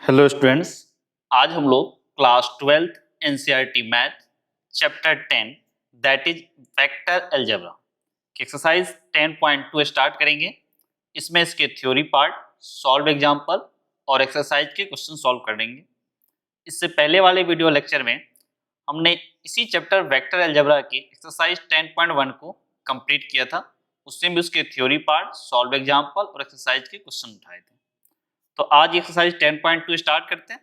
Hello students. आज हम लोग class 12th NCERT math chapter 10 that is vector algebra की एक्सरसाइज 10.2 स्टार्ट करेंगे। इसमें इसके थ्योरी पार्ट, सॉल्व एग्जांपल और एक्सरसाइज के क्वेश्चन सॉल्व करेंगे। इससे पहले वाले वीडियो लेक्चर में हमने इसी चैप्टर वेक्टर अलजेब्रा की एक्सरसाइज 10.1 को कंप्लीट किया था। उसमें भी उसके थ्योरी पार्ट, सॉल्व एग्जांपल और एक्सरसाइज के क्वेश्चन उठाए थे। तो आज एक्सरसाइज 10.2 स्टार्ट करते हैं।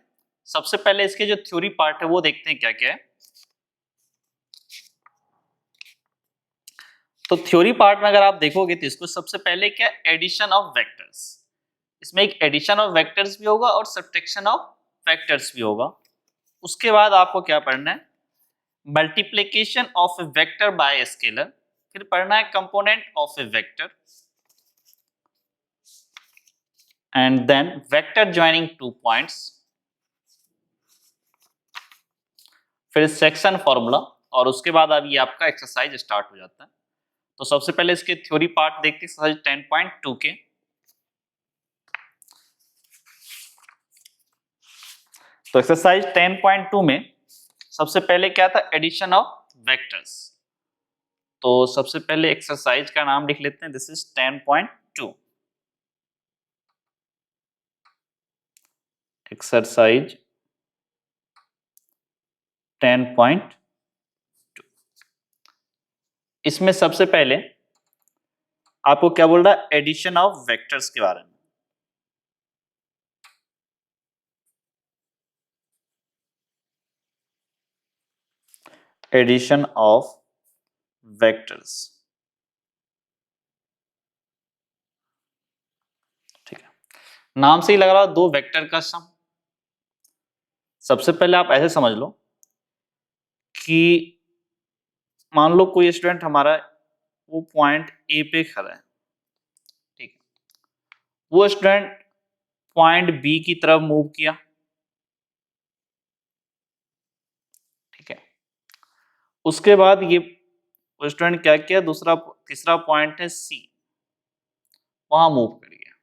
सबसे पहले इसके जो थ्योरी पार्ट है वो देखते हैं क्या क्या है। तो थ्योरी पार्ट में अगर आप देखोगे तो इसको सबसे पहले क्या, एडिशन ऑफ वेक्टर्स। इसमें एक एडिशन ऑफ वेक्टर्स भी होगा और सब्ट्रैक्शन ऑफ वेक्टर्स भी होगा। उसके बाद आपको क्या पढ़ना है, multiplication of a vector by scalar. फिर पढ़ना है component of a vector and then vector joining two points, फिर सेक्शन फॉर्मूला और उसके बाद अब ये आपका एक्सरसाइज स्टार्ट हो जाता है। तो सबसे पहले इसके थ्योरी पार्ट देखते हैं एक्सरसाइज 10.2 के। तो एक्सरसाइज 10.2 में सबसे पहले क्या था, एडिशन ऑफ वेक्टर्स। तो सबसे पहले एक्सरसाइज का नाम लिख लेते हैं, दिस इज 10.2 एक्सरसाइज 10.2। इसमें सबसे पहले आपको क्या बोल रहा है, एडिशन ऑफ वेक्टर्स के बारे में। एडिशन ऑफ वेक्टर्स, ठीक है। नाम से ही लग रहा है दो वेक्टर का सम। सबसे पहले आप ऐसे समझ लो कि मान लो कोई स्टूडेंट हमारा वो पॉइंट ए पे खड़ा है, ठीक है। वो स्टूडेंट पॉइंट बी की तरफ मूव किया, ठीक है। उसके बाद ये स्टूडेंट क्या किया, दूसरा तीसरा पॉइंट है सी, वहां मूव कर गया।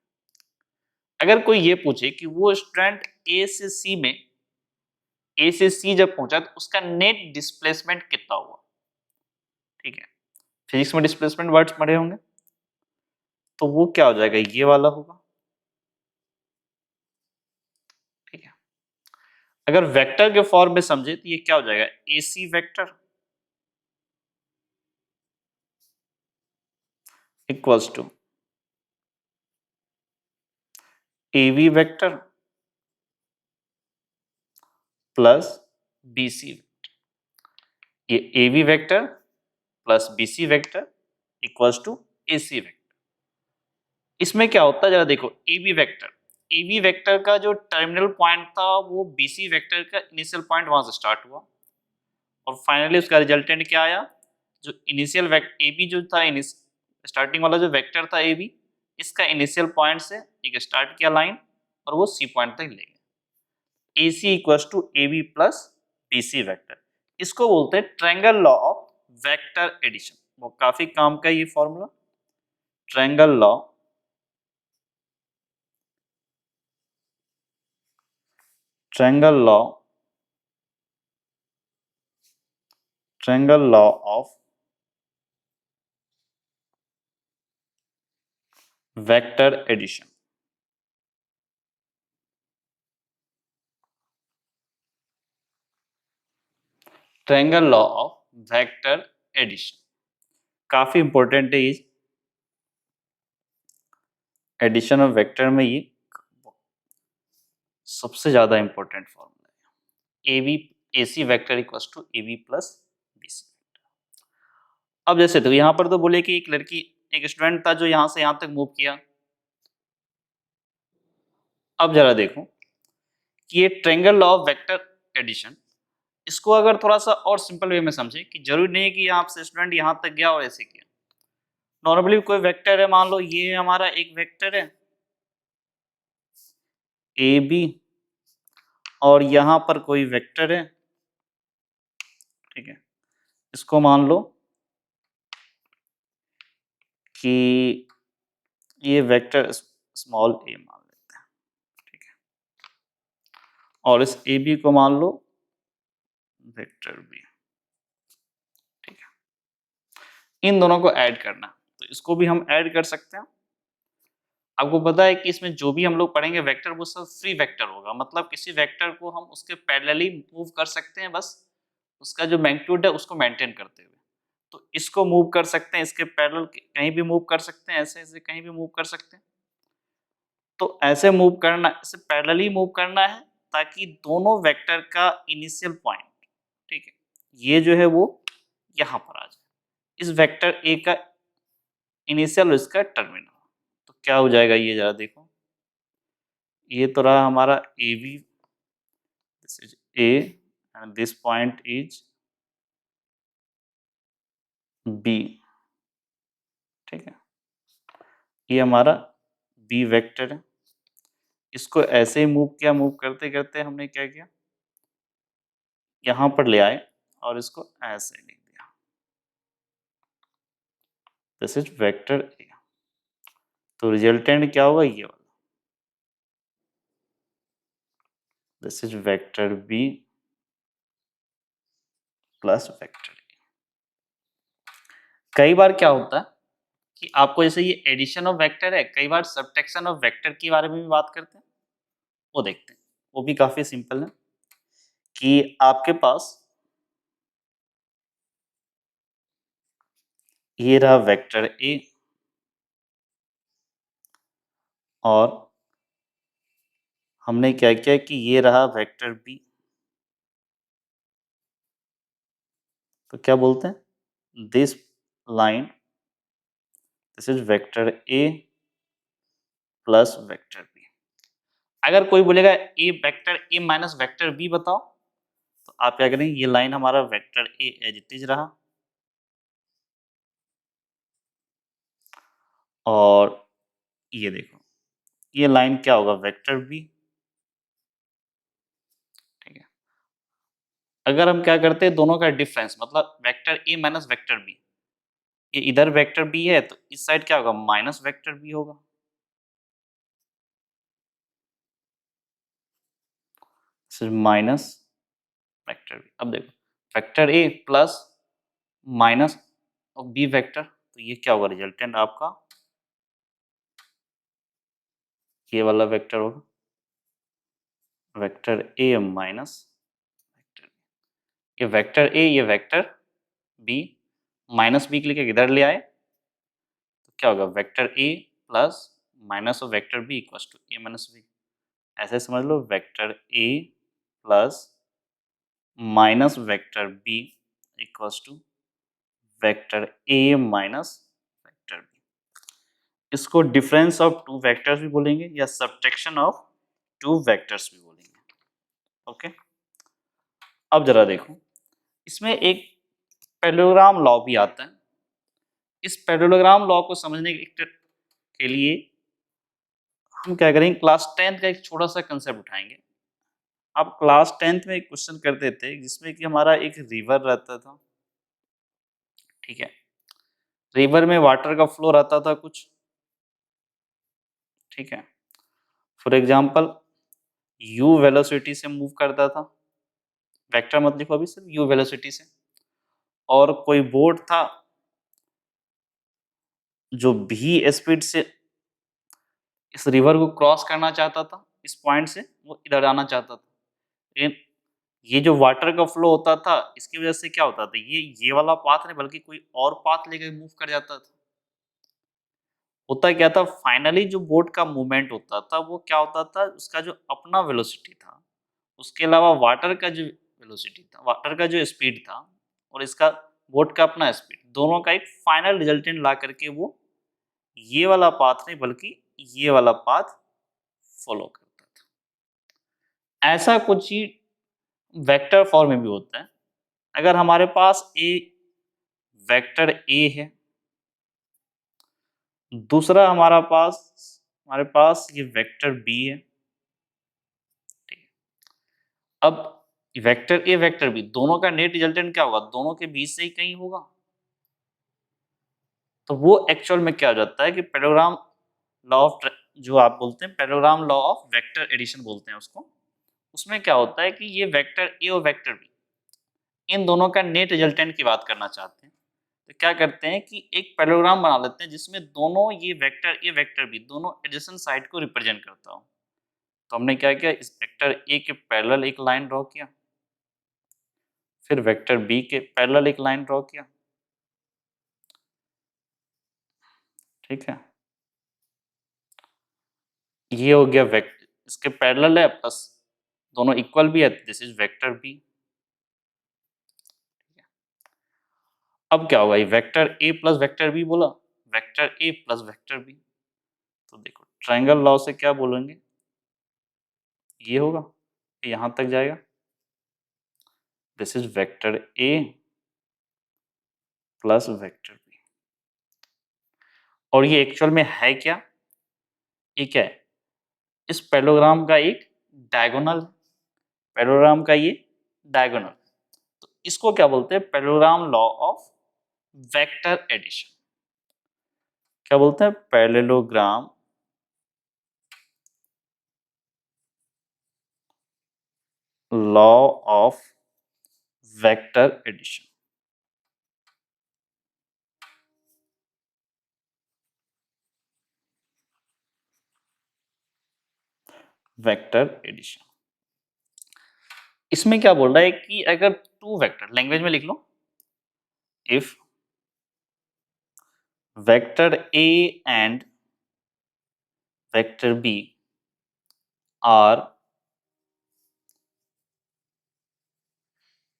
अगर कोई ये पूछे कि वो स्टूडेंट ए से सी में, ए से सी जब पहुंचा तो उसका नेट डिस्प्लेसमेंट कितना हुआ, ठीक है। फिजिक्स में डिस्प्लेसमेंट वर्ड्स पढ़े होंगे, तो वो क्या हो जाएगा, ये वाला होगा, ठीक है। अगर वेक्टर के फॉर्म में समझे तो ये क्या हो जाएगा, AC vector equals to AB vector plus BC. ये AB vector plus BC vector equals to AC vector. इसमें क्या होता है जरा देखो, एवी वेक्टर का जो टर्मिनल पॉइंट था वो बीसी वेक्टर का इनिशियल पॉइंट वहां से स्टार्ट हुआ और फाइनली उसका रिजल्टेंट क्या आया, जो इनिशियल वेक्टर एबी जो था, स्टार्टिंग वाला जो वेक्टर था एबी, इसका इनिशियल पॉइंट से एक स्टार्ट किया लाइन और वो सी पॉइंट तक ले गए। AC equals to AB plus BC vector. इसको बोलते हैं triangle law of vector addition. वो काफी काम का ये formula, triangle law, triangle law, triangle law of vector addition. Triangle law of vector addition काफी इंपॉर्टेंट है ये। एडिशन ऑफ वेक्टर में ये सबसे ज्यादा इंपॉर्टेंट फॉर्मूला है। AB AC vector equals to AB plus BC। अब जैसे तो यहाँ पर तो बोले कि एक लड़की, एक स्टूडेंट था जो यहाँ से यहाँ तक मूव किया। अब जरा देखो कि ये triangle law of vector addition, इसको अगर थोड़ा सा और सिंपल वे में समझे कि जरूरी नहीं है कि यहाँ से स्टूडेंट यहाँ तक गया और ऐसे किया। नॉर्मली कोई वेक्टर है, मान लो ये हमारा एक वेक्टर है ए बी और यहाँ पर कोई वेक्टर है, ठीक है। इसको मान लो कि ये वेक्टर स्मॉल ए मान लेते हैं, ठीक है। और इस ए बी को मान लो वेक्टर बी। ठीक है, इन दोनों को ऐड करना, तो इसको भी हम ऐड कर सकते हैं। आपको पता है कि इसमें जो भी हम लोग पढ़ेंगे वेक्टर वो सब फ्री वेक्टर होगा, मतलब किसी वेक्टर को हम उसके पैरेलली मूव कर सकते हैं, बस उसका जो मैग्नीट्यूड है उसको मेंटेन करते हुए। तो इसको मूव कर सकते हैं, इसके पैरेलल कहीं भी मूव कर सकते हैं, ऐसे ऐसे कहीं भी मूव कर सकते हैं। तो ऐसे मूव करना, इसे पैरेलली मूव करना है ताकि दोनों वेक्टर का इनिशियल पॉइंट, ठीक है, ये जो है वो यहाँ पर आ जाए। इस वेक्टर ए का इनिशियल और इसका टर्मिनल, तो क्या हो जाएगा ये जरा देखो। ये तो रहा हमारा A B, this is A and this point is B. ठीक है, ये हमारा बी वेक्टर है। इसको ऐसे ही मूव किया, मूव करते करते हमने क्या किया, यहाँ पर ले आए और इसको ऐसे लिख दिया, दिस इज वेक्टर ए। तो रिजल्टेंट क्या होगा, ये वाला, this is vector B plus vector A. कई बार क्या होता है कि आपको जैसे ये एडिशन ऑफ वेक्टर है, कई बार सबट्रैक्शन ऑफ वेक्टर के बारे में भी बात करते हैं, वो देखते हैं। वो भी काफी सिंपल है कि आपके पास ये रहा वेक्टर ए और हमने क्या किया कि ये रहा वेक्टर बी। तो क्या बोलते हैं, this line, this is vector A plus vector B. अगर कोई बोलेगा a vector A minus vector B बताओ, तो आप क्या करेंगे, ये लाइन हमारा vector A as it is रहा और ये देखो ये लाइन क्या होगा, वेक्टर बी। ठीक है, अगर हम क्या करते हैं, दोनों का डिफरेंस मतलब vector A minus vector B, ये इधर वेक्टर बी है तो इस साइड क्या होगा, माइनस वेक्टर बी होगा। Minus vector B. अब देखो वेक्टर ए प्लस माइनस और बी वेक्टर, तो ये क्या होगा, रिजल्टेंट आपका ये वाला वेक्टर होगा, वेक्टर ए माइनस वेक्टर, ये वेक्टर ए ये वेक्टर बी, माइनस बी के लिए इधर ले आए तो क्या होगा, vector A plus minus of vector B equals to A minus B. ऐसे समझ लो, vector A plus minus vector B equals to vector A minus vector B. इसको डिफरेंस ऑफ टू वेक्टर्स भी बोलेंगे या सब्ट्रैक्शन ऑफ टू वेक्टर्स भी बोलेंगे। Okay, अब जरा देखो, इसमें एक पैरेललोग्राम लॉ भी आता है। इस पैरेललोग्राम लॉ को समझने के लिए हम क्या करेंगे, क्लास 10th का एक छोटा सा कंसेप्ट उठाएंगे। आप क्लास 10th में एक क्वेश्चन करते थे जिसमें कि हमारा एक रिवर रहता था। ठीक है, रिवर में वाटर का फ्लो रहता था कुछ। ठीक है, फॉर एग्जाम्पल यू वेलोसिटी से मूव करता था, वेक्टर मत लिखो अभी, सिर्फ यू वेलोसिटी से। और कोई बोट था जो भी स्पीड से इस रिवर को क्रॉस करना चाहता था, इस पॉइंट से वो इधर आना चाहता था। लेकिन ये जो वाटर का फ्लो होता था इसकी वजह से क्या होता था, ये वाला पाथ नहीं बल्कि कोई और पाथ लेकर मूव कर जाता था। होता क्या था, फाइनली जो बोट का मूवमेंट होता था वो क्या होता था, उसका जो अपना वेलोसिटी था, उसके अलावा वाटर का जो वेलोसिटी था, वाटर का जो स्पीड था, और इसका बोट का अपना स्पीड, दोनों का एक फाइनल रिजल्टेंट ला करके वो ये वाला पाथ नहीं बल्कि ये वाला पाथ फॉलो करता था। ऐसा कुछ ही वेक्टर फॉर्म में भी होता है। अगर हमारे पास एक वेक्टर ए है, दूसरा हमारे पास ये वेक्टर बी है। ठीक है, अब वेक्टर ए वेक्टर बी दोनों का नेट रिजल्टेंट क्या होगा, दोनों के बीच से ही कहीं होगा। तो वो एक्चुअल में क्या हो जाता है कि पैरेललोग्राम लॉ ऑफ, जो आप बोलते हैं parallelogram law of vector addition बोलते हैं उसको, उसमें क्या होता है कि ये वेक्टर ए और वेक्टर बी इन दोनों का नेट रिजल्टेंट की बात करना चाहते हैं, तो क्या करते हैं कि एक पैरेललोग्राम बना लेते हैं जिसमें दोनों ये वेक्टर ए वेक्टर बी दोनों एडजेसेंट साइड को रिप्रेजेंट करता हो। तो हमने क्या किया, इस वेक्टर ए के पैरेलल एक लाइन ड्रॉ किया, फिर वेक्टर बी के पैरेलल एक लाइन ड्रॉ किया, ठीक है। ये हो गया वेक्टर, इसके पैरेलल है प्लस दोनों इक्वल भी है, दिस इज वेक्टर बी। अब क्या होगा, ये vector A plus vector B बोला, vector A plus vector B, तो देखो ट्रायंगल लॉ से क्या बोलेंगे, ये होगा, यहां तक जाएगा, this is vector A plus vector B. और ये एक्चुअल में है क्या, ये क्या है, इस पैरेललोग्राम का एक डायगोनल, पैरेललोग्राम का ये डायगोनल, तो इसको क्या बोलते हैं, parallelogram law of vector addition. क्या बोलते हैं, parallelogram law of vector addition. Vector addition, इसमें क्या बोल रहा है कि अगर टू वेक्टर, लैंग्वेज में लिख लो, if vector A and vector B are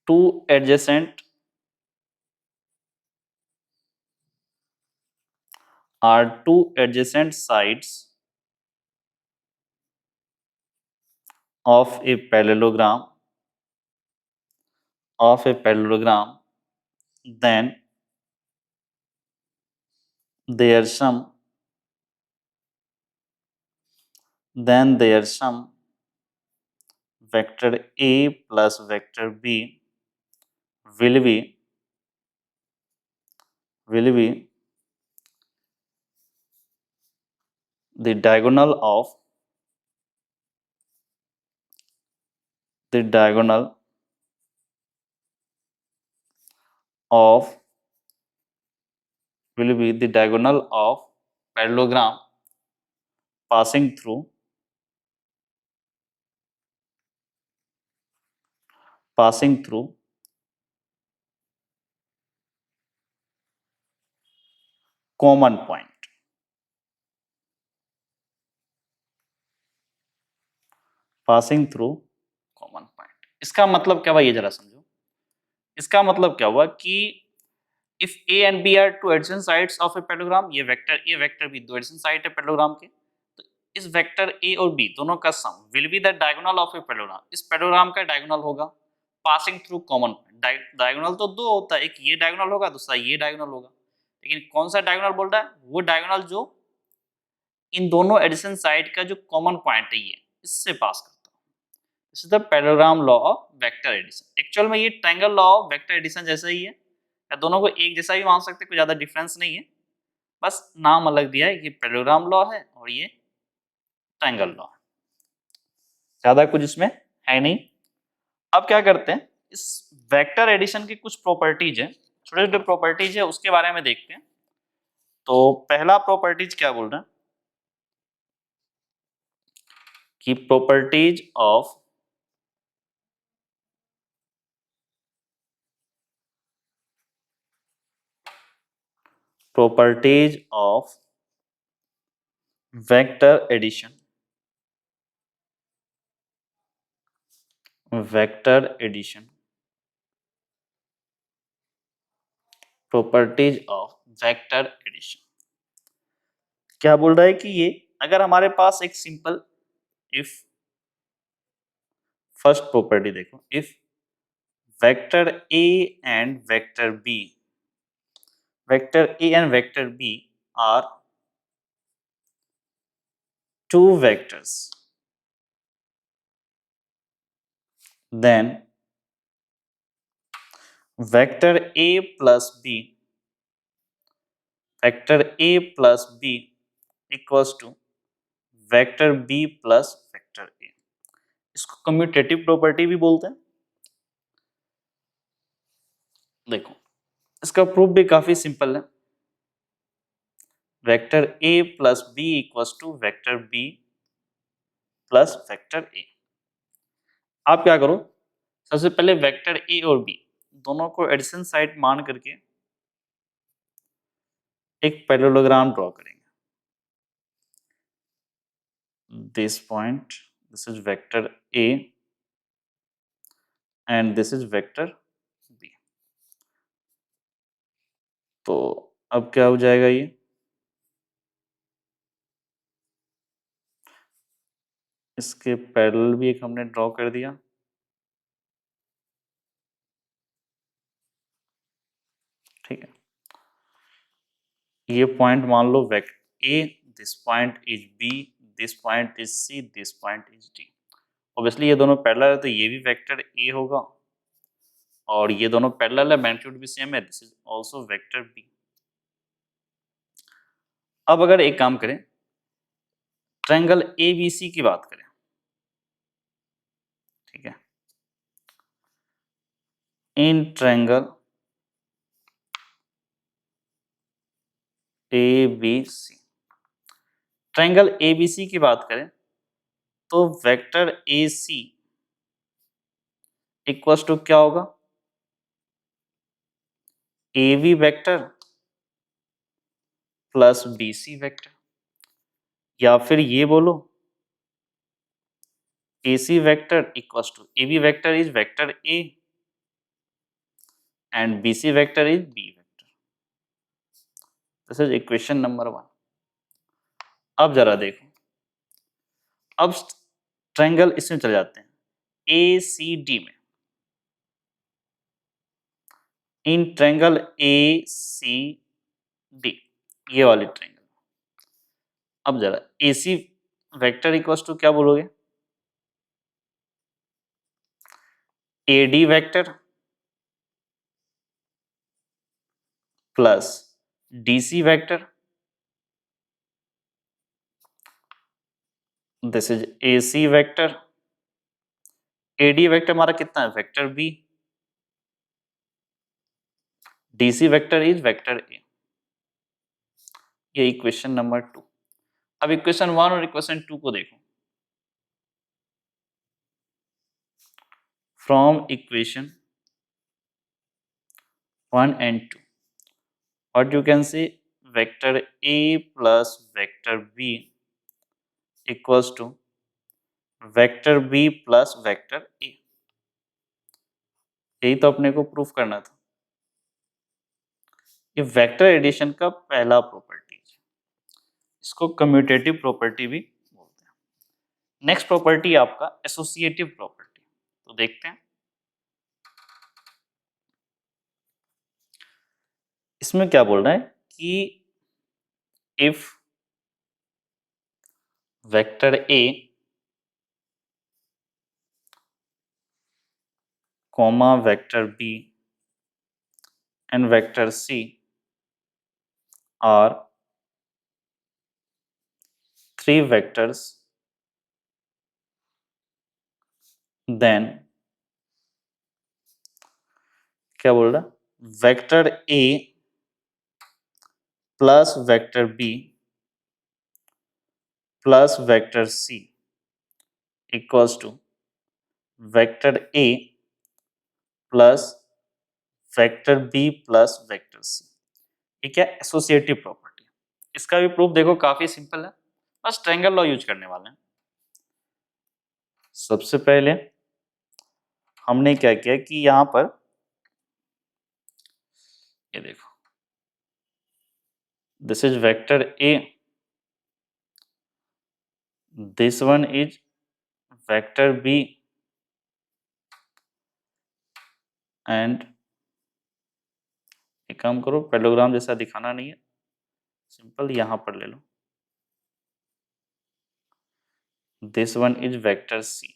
two adjacent sides of a parallelogram then their sum vector a plus vector b will be the diagonal of parallelogram passing through common point, passing through common point। इसका मतलब क्या हुआ, ये जरा समझो, इसका मतलब क्या हुआ कि if a and b are two adjacent sides of a parallelogram, ये वेक्टर a वेक्टर b दो adjacent साइड है पैरेललोग्राम के, तो इस वेक्टर a और b दोनों का सम will be the diagonal of a parallelogram, इस पैरेललोग्राम का डायगोनल होगा, passing through common point. Diagonal तो दो होता है, एक ये डायगोनल होगा, दूसरा ये डायगोनल होगा, लेकिन कौन सा डायगोनल बोल रहा है, वो डायगोनल जो इन दोनों एडिशन साइड का जो कॉमन पॉइंट है ये इससे पास करता है। This is the parallelogram law of vector addition. Actual में ये triangle law of vector addition जैसा ही है, या दोनों को एक जैसा भी मान सकते हैं, कोई ज्यादा डिफरेंस नहीं है, बस नाम अलग दिया है, ये पैरेललोग्राम लॉ है और ये ट्रायंगल लॉ है, ज्यादा कुछ इसमें है नहीं। अब क्या करते हैं, इस वेक्टर एडिशन की कुछ प्रॉपर्टीज है, छोटे छोटे प्रॉपर्टीज है, उसके बारे में देखते हैं। तो पहला प्रॉपर्टीज क्या बोल रहे हैं कि properties of vector addition, properties of vector addition क्या बोल रहा है कि ये अगर हमारे पास एक सिंपल इफ, फर्स्ट प्रॉपर्टी देखो, if vector A and vector B are two vectors, then vector a plus b equals to vector b plus vector a। इसको कम्यूटेटिव प्रॉपर्टी भी बोलते हैं। देखो इसका प्रूफ भी काफी सिंपल है। Vector a plus B equals to vector B plus vector A. आप क्या करो, सबसे पहले वेक्टर ए और बी दोनों को एडिशन साइड मान करके एक पैरेललोग्राम ड्रॉ करेंगे। This point, this is vector A and this is vector B. तो अब क्या हो जाएगा, ये इसके पैरेलल भी एक हमने ड्रॉ कर दिया। ठीक है, ये पॉइंट मान लो vector A, this point is B, this point is C, this point is D. Obviously ये दोनों पैरेलल है तो ये भी वेक्टर ए होगा और ये दोनों पैरेलल है, मैग्नीट्यूड भी सेम है, this is also vector B. अब अगर एक काम करें, ट्रायंगल एबीसी की बात करें, ठीक है, in triangle ABC, triangle ABC की बात करें तो vector A C equals to क्या होगा, A B vector plus B C vector, या फिर ये बोलो A C vector equals to A B vector is vector A and B C vector is B vector. This is equation number 1। अब जरा देखो, अब ट्रायंगल इसमें चले जाते हैं ए सी डी में, in triangle A C D, ये वाली ट्रायंगल। अब जरा A C vector equals to क्या बोलोगे, A D vector plus D C vector, this is A C vector, A D vector हमारा कितना है, vector B, D C vector is vector A. ये इक्वेशन नंबर 2। अब equation 1 और equation 2 को देखो। From equation 1 and 2 what you can say, vector a plus vector b equals to vector b plus vector a। यही तो अपने को proof करना था। ये वेक्टर एडिशन का पहला प्रॉपर्टी है, इसको कम्यूटेटिव प्रॉपर्टी भी बोलते हैं। नेक्स्ट प्रॉपर्टी आपका एसोसिएटिव प्रॉपर्टी, तो देखते हैं इसमें क्या बोल रहा है कि if vector A comma vector B and vector c are three vectors, then क्या बोल रहा, vector a plus vector b plus vector c equals to vector a plus vector b plus vector c। ये क्या, associative property. इसका भी proof देखो काफी simple है, बस ट्रायंगल लॉ यूज करने वाले हैं। सबसे पहले हमने क्या किया कि यहां पर ये देखो, this is vector a, this one is vector b and एक काम करो, पैरेललोग्राम जैसा दिखाना नहीं है, सिंपल यहां पर ले लो, this one is vector c।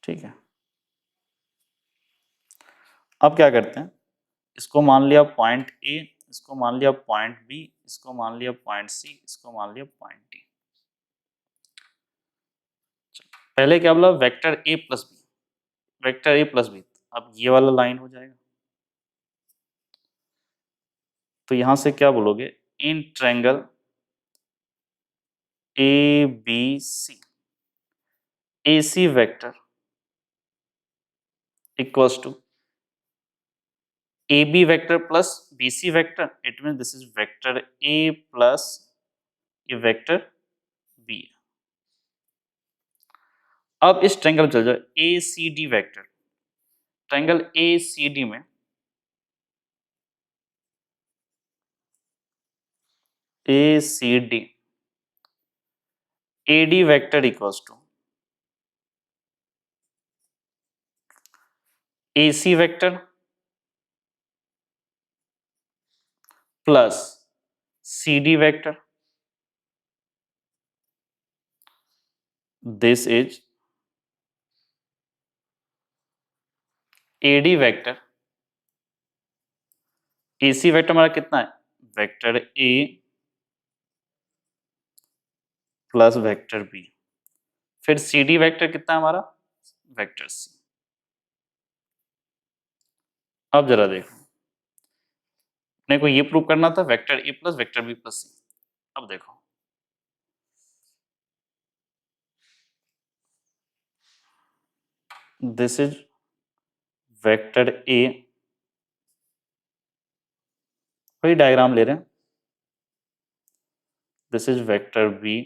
ठीक है, अब क्या करते हैं, इसको मान लिया पॉइंट ए इसको मान लिया पॉइंट बी, इसको मान लिया पॉइंट सी, इसको मान लिया पॉइंट डी। पहले क्या बोला, vector A plus B, vector A plus B, अब ये वाला लाइन हो जाएगा। तो यहां से क्या बोलोगे, in triangle A B C, A C vector equals to A B vector plus B C vector, it mean this is vector A plus ये वेक्टर बी। अब इस ट्रायंगल में चल जाओ, A C D vector, triangle A C D में A C D, A D vector equals to A C vector plus C D vector, this is A D vector, A C vector हमारा कितना है, vector A plus vector B, फिर C D vector कितना है हमारा, vector C. अब जरा देखो, अपने को ये प्रूव करना था vector A plus vector B plus C. अब देखो, दिस इज वेक्टर ए, वही डायग्राम ले रहे हैं, this is vector B,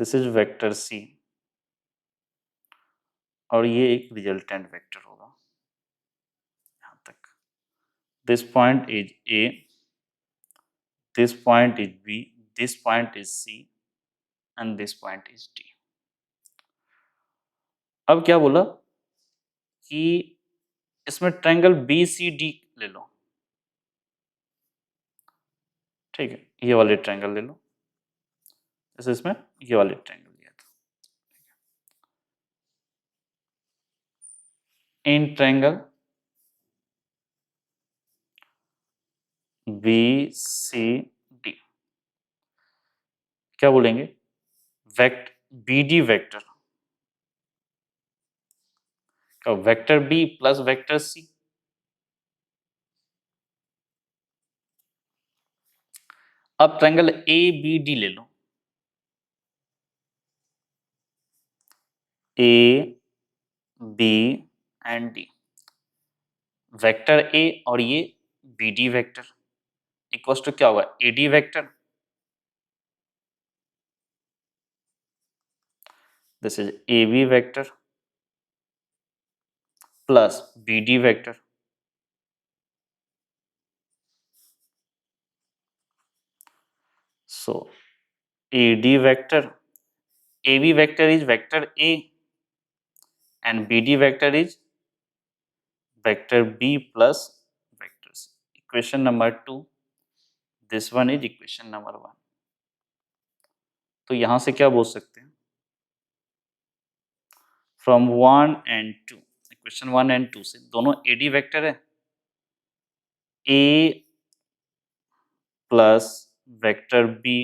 this is vector C, और ये एक रिजल्टेंट वेक्टर होगा यहां तक। This point is A, this point is B, this point is C and this point is D. अब क्या बोला कि इसमें ट्रायंगल बी सी डी ले लो, ठीक है, ये वाले ट्रायंगल ले लो, जैसे इसमें ये वाले ट्रायंगल लिया था। In triangle B C D क्या बोलेंगे, B D vector, vector B plus vector C. अब ट्रायंगल ए बी डी ले लो, A B and D, vector A और ये B D vector equals to क्या होगा, A D vector, this is A B vector plus B D vector. So AD vector, AB vector is vector A and BD vector is vector B plus vector C. Equation number 2, this one is equation number 1. तो यहां से क्या बोल सकते हैं, from 1 and 2, equation 1 and 2 से दोनों AD vector है, A plus vector B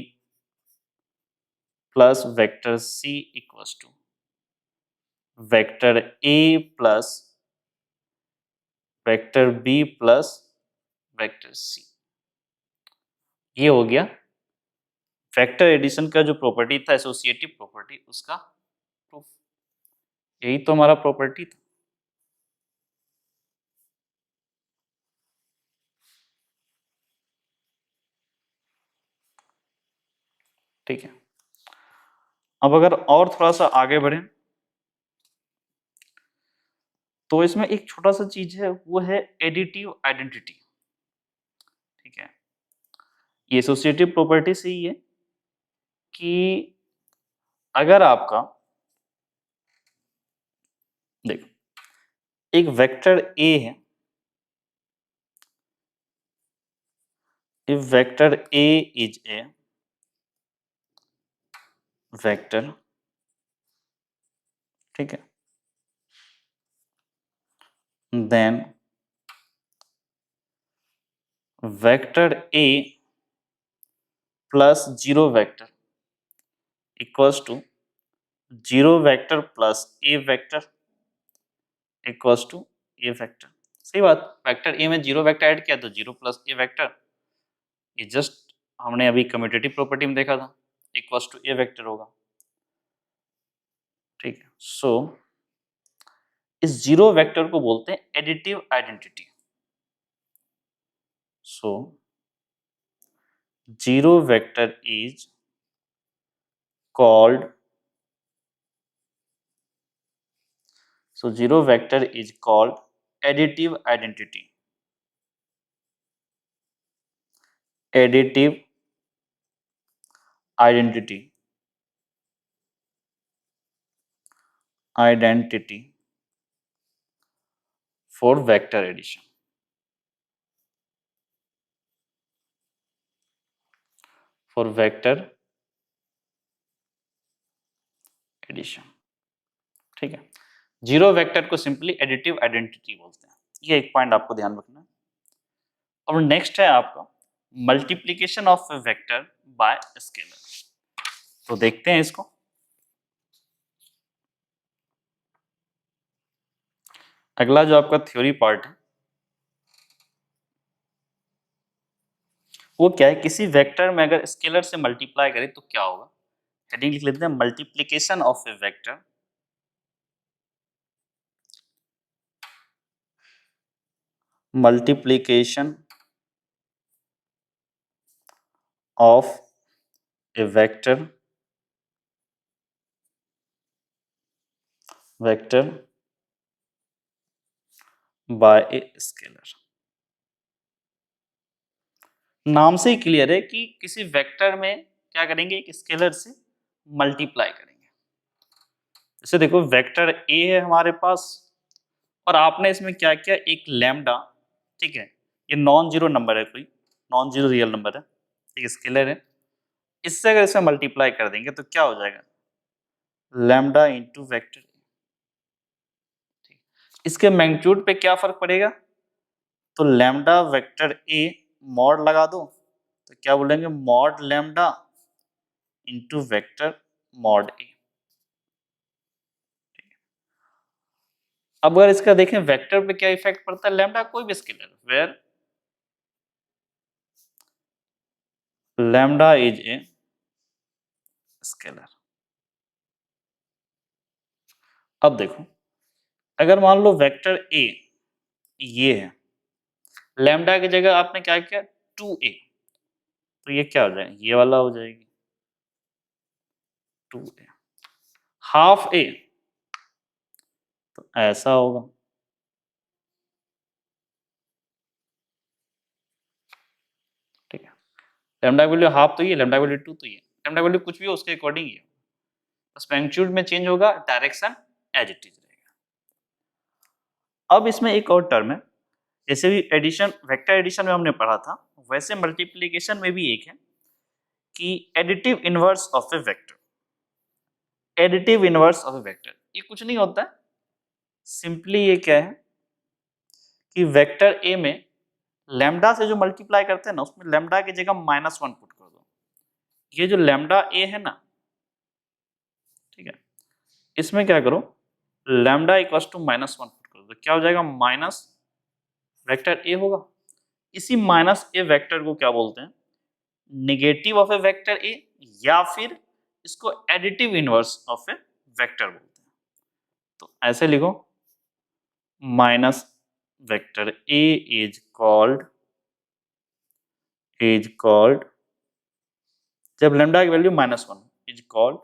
plus vector C equals to vector A plus vector B plus vector C। ये हो गया वेक्टर एडिशन का जो प्रॉपर्टी था, एसोसिएटिव प्रॉपर्टी, उसका प्रूफ। यही तो हमारा प्रॉपर्टी था। ठीक है, अब अगर और थोड़ा सा आगे बढ़े तो इसमें एक छोटा सा चीज है, वो है एडिटिव आइडेंटिटी। ठीक है, ये एसोसिएटिव प्रॉपर्टी से ही है कि अगर आपका देखो एक वेक्टर ए है, if vector A is a vector, ठीक है, then vector A plus 0 vector equals to 0 vector plus A vector equals to A vector. सही बात, वेक्टर ए में 0 वेक्टर ऐड किया तो 0 प्लस ए वेक्टर, ये जस्ट हमने अभी कम्यूटेटिव प्रॉपर्टी में देखा था, इक्वल्स टू ए वेक्टर होगा। ठीक है, सो इस 0 वेक्टर को बोलते हैं additive identity. So 0 vector is called, so 0 vector is called additive identity, additive identity, identity for vector addition, for vector addition। ठीक है, 0 वेक्टर को सिंपली एडिटिव आइडेंटिटी बोलते हैं, ये एक पॉइंट आपको ध्यान रखना है। और नेक्स्ट है आपका multiplication of vector by scalar. तो देखते हैं इसको। अगला जो आपका थ्योरी पार्ट है वो क्या है, किसी वेक्टर में अगर स्केलर से मल्टीप्लाई करें तो क्या होगा। हेडिंग लिख लेते हैं, multiplication of a vector, multiplication of a vector, vector by a scalar. नाम से ही क्लियर है कि किसी वेक्टर में क्या करेंगे, एक स्केलर से मल्टीप्लाई करेंगे। जैसे देखो वेक्टर ए है हमारे पास और आपने इसमें क्या किया, एक लैम्डा, ठीक है, ये नॉन जीरो नंबर है, कोई नॉन जीरो रियल नंबर है, एक स्केलर है, इससे अगर इसमें मल्टीप्लाई कर देंगे तो क्या हो जाएगा, लैम्डा इंटू वेक्टर। इसके मैग्नीट्यूड पे क्या फर्क पड़ेगा, तो लैम्डा वेक्टर ए मॉड लगा दो तो क्या बोलेंगे, mod lambda into vector mod A. अब अगर इसका देखें वेक्टर पे क्या इफेक्ट पड़ता है, लैम्डा कोई भी scalar where lambda is a scalar. अब देखो अगर मान लो वेक्टर ए ये है, लैम्डा की जगह आपने क्या किया 2a, तो ये क्या हो जाएगा, ये वाला हो जाएगी 2a, हाफ ए तो ऐसा होगा। ठीक है, लैम्डा वैल्यू हाफ तो ये, लैम्डा वैल्यू 2 तो ये, लैम्डा वैल्यू कुछ भी हो उसके अकॉर्डिंग ही है, बस मैग्नीट्यूड में चेंज होगा, डायरेक्शन एज इट इज रहेगा। अब इसमें एक और टर्म है, जैसे भी एडिशन वेक्टर एडिशन में हमने पढ़ा था, वैसे मल्टीप्लिकेशन में भी एक है कि additive inverse of a vector. Additive inverse of a vector ये कुछ नहीं होता है, सिंपली ये क्या है कि वेक्टर ए में लैम्डा से जो मल्टीप्लाई करते हैं ना, उसमें लैम्डा की जगह -1 पुट कर दो। ये जो लैम्डा ए है ना, ठीक है, इसमें क्या करो, लैम्डा इक्वल्स टू -1 पुट कर दो, क्या हो जाएगा, माइनस वेक्टर ए होगा। इसी माइनस ए वेक्टर को क्या बोलते हैं, नेगेटिव ऑफ ए वेक्टर ए, या फिर इसको additive inverse of a vector बोलते हैं। तो ऐसे लिखो, minus vector A is called जब लैम्डा की वैल्यू -1 इज कॉल्ड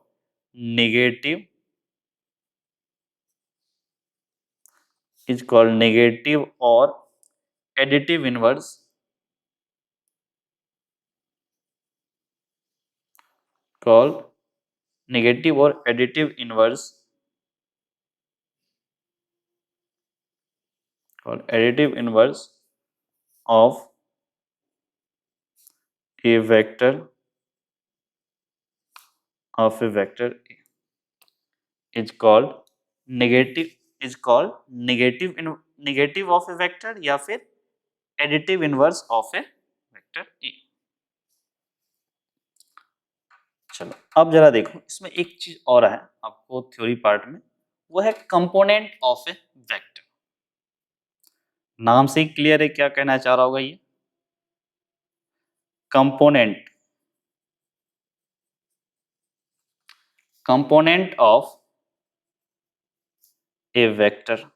नेगेटिव और additive inverse called negative or additive inverse of a vector is called negative, negative of a vector या फिर additive inverse of a vector ए। चलो अब जरा देखो, इसमें एक चीज और है आपको थ्योरी पार्ट में, वो है कंपोनेंट ऑफ ए वेक्टर। नाम से ही क्लियर है क्या कहना चाह रहा होगा ये। Component, component of a vector,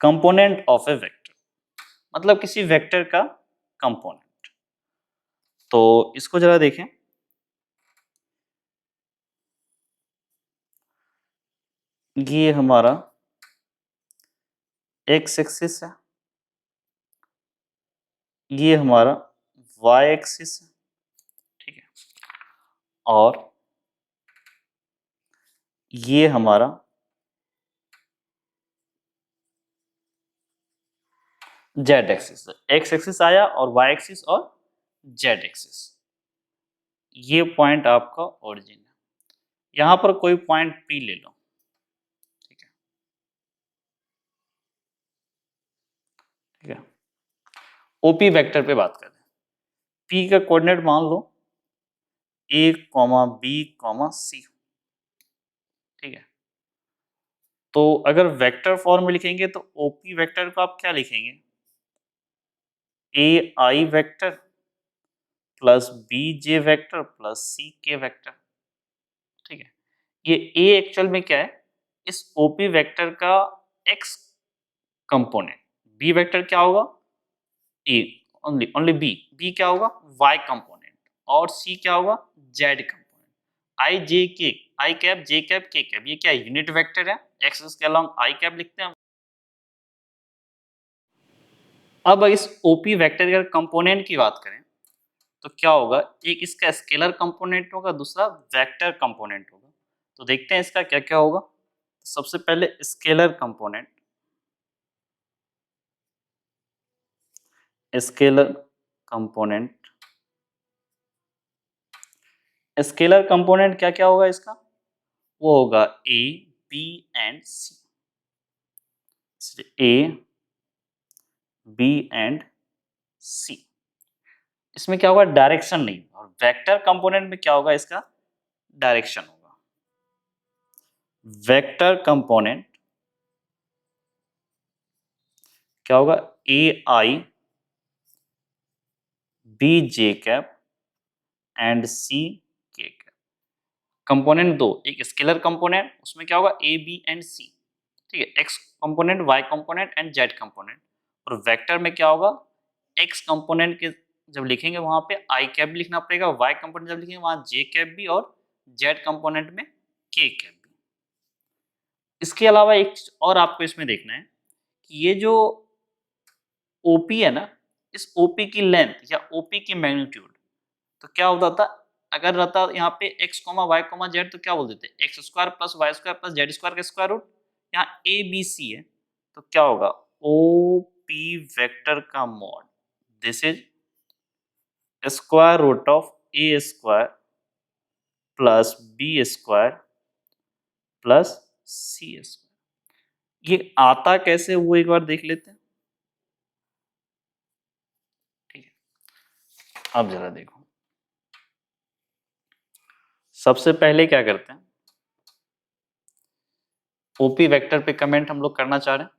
component of a vector मतलब किसी वेक्टर का कंपोनेंट। तो इसको जरा देखें, ये हमारा एक्स एक्सिस है, ये हमारा वाई एक्सिस है, ठीक है, और ये हमारा जेड एक्सिस। एक्स एक्सिस आया और वाई एक्सिस और जेड एक्सिस, ये पॉइंट आपका ओरिजिन है। यहां पर कोई पॉइंट पी ले लो, ठीक है, ठीक है। ओपी वेक्टर पे बात करें, पी का कोऑर्डिनेट मान लो ए कॉमा बी कॉमा सी, ठीक है। तो अगर वेक्टर फॉर्म में लिखेंगे तो ओपी वेक्टर को आप क्या लिखेंगे, A I vector plus B J vector plus C K vector, ठीक है। ये ए एक्चुअल में क्या है, इस ओपी वेक्टर का एक्स कंपोनेंट, बी वेक्टर क्या होगा, A only only B, B क्या होगा वाई कंपोनेंट, और सी क्या होगा जेड कंपोनेंट। आई जे के, आई कैप जे कैप के कैप, ये क्या यूनिट वेक्टर है, एक्सिस के अलोंग आई कैप लिखते हैं। अब इस ओपी वेक्टर के कंपोनेंट की बात करें तो क्या होगा, एक इसका स्केलर कंपोनेंट होगा, दूसरा वेक्टर कंपोनेंट होगा। तो देखते हैं इसका क्या क्या होगा। सबसे पहले scalar component, scalar component, scalar component क्या क्या होगा इसका, वो होगा A B and C, A B and C. इसमें क्या होगा डायरेक्शन नहीं, और वेक्टर कंपोनेंट में क्या होगा इसका डायरेक्शन होगा। वेक्टर कंपोनेंट क्या होगा, ए आई बी जे कैप एंड सी के कैप। कंपोनेंट दो, एक स्केलर कंपोनेंट, उसमें क्या होगा ए बी एंड सी, ठीक है, X component Y component and Z component. और वेक्टर में क्या होगा, एक्स कंपोनेंट के जब लिखेंगे वहां पे आई कैप भी लिखना पड़ेगा, वाई कंपोनेंट जब लिखेंगे वहां जे कैप भी, और जेड कंपोनेंट में के कैप भी। इसके अलावा एक चीज और आपको इसमें देखना है कि ये जो ओपी है ना, इस ओपी की लेंथ या ओपी की मैग्नीट्यूड, तो क्या होता था, अगर रहता यहाँ पे X comma Y comma Z तो क्या बोल देते, X square plus Y square plus Z square का स्क्वायर रूट। यहाँ ए बी सी है तो क्या होगा ओ पी वेक्टर का mod, this is square root of A square plus B square plus C square. ये आता कैसे वो एक बार देख लेते हैं, ठीक है। अब जरा देखो, सबसे पहले क्या करते हैं, ओपी वेक्टर पे कमेंट हम लोग करना चाह रहे हैं।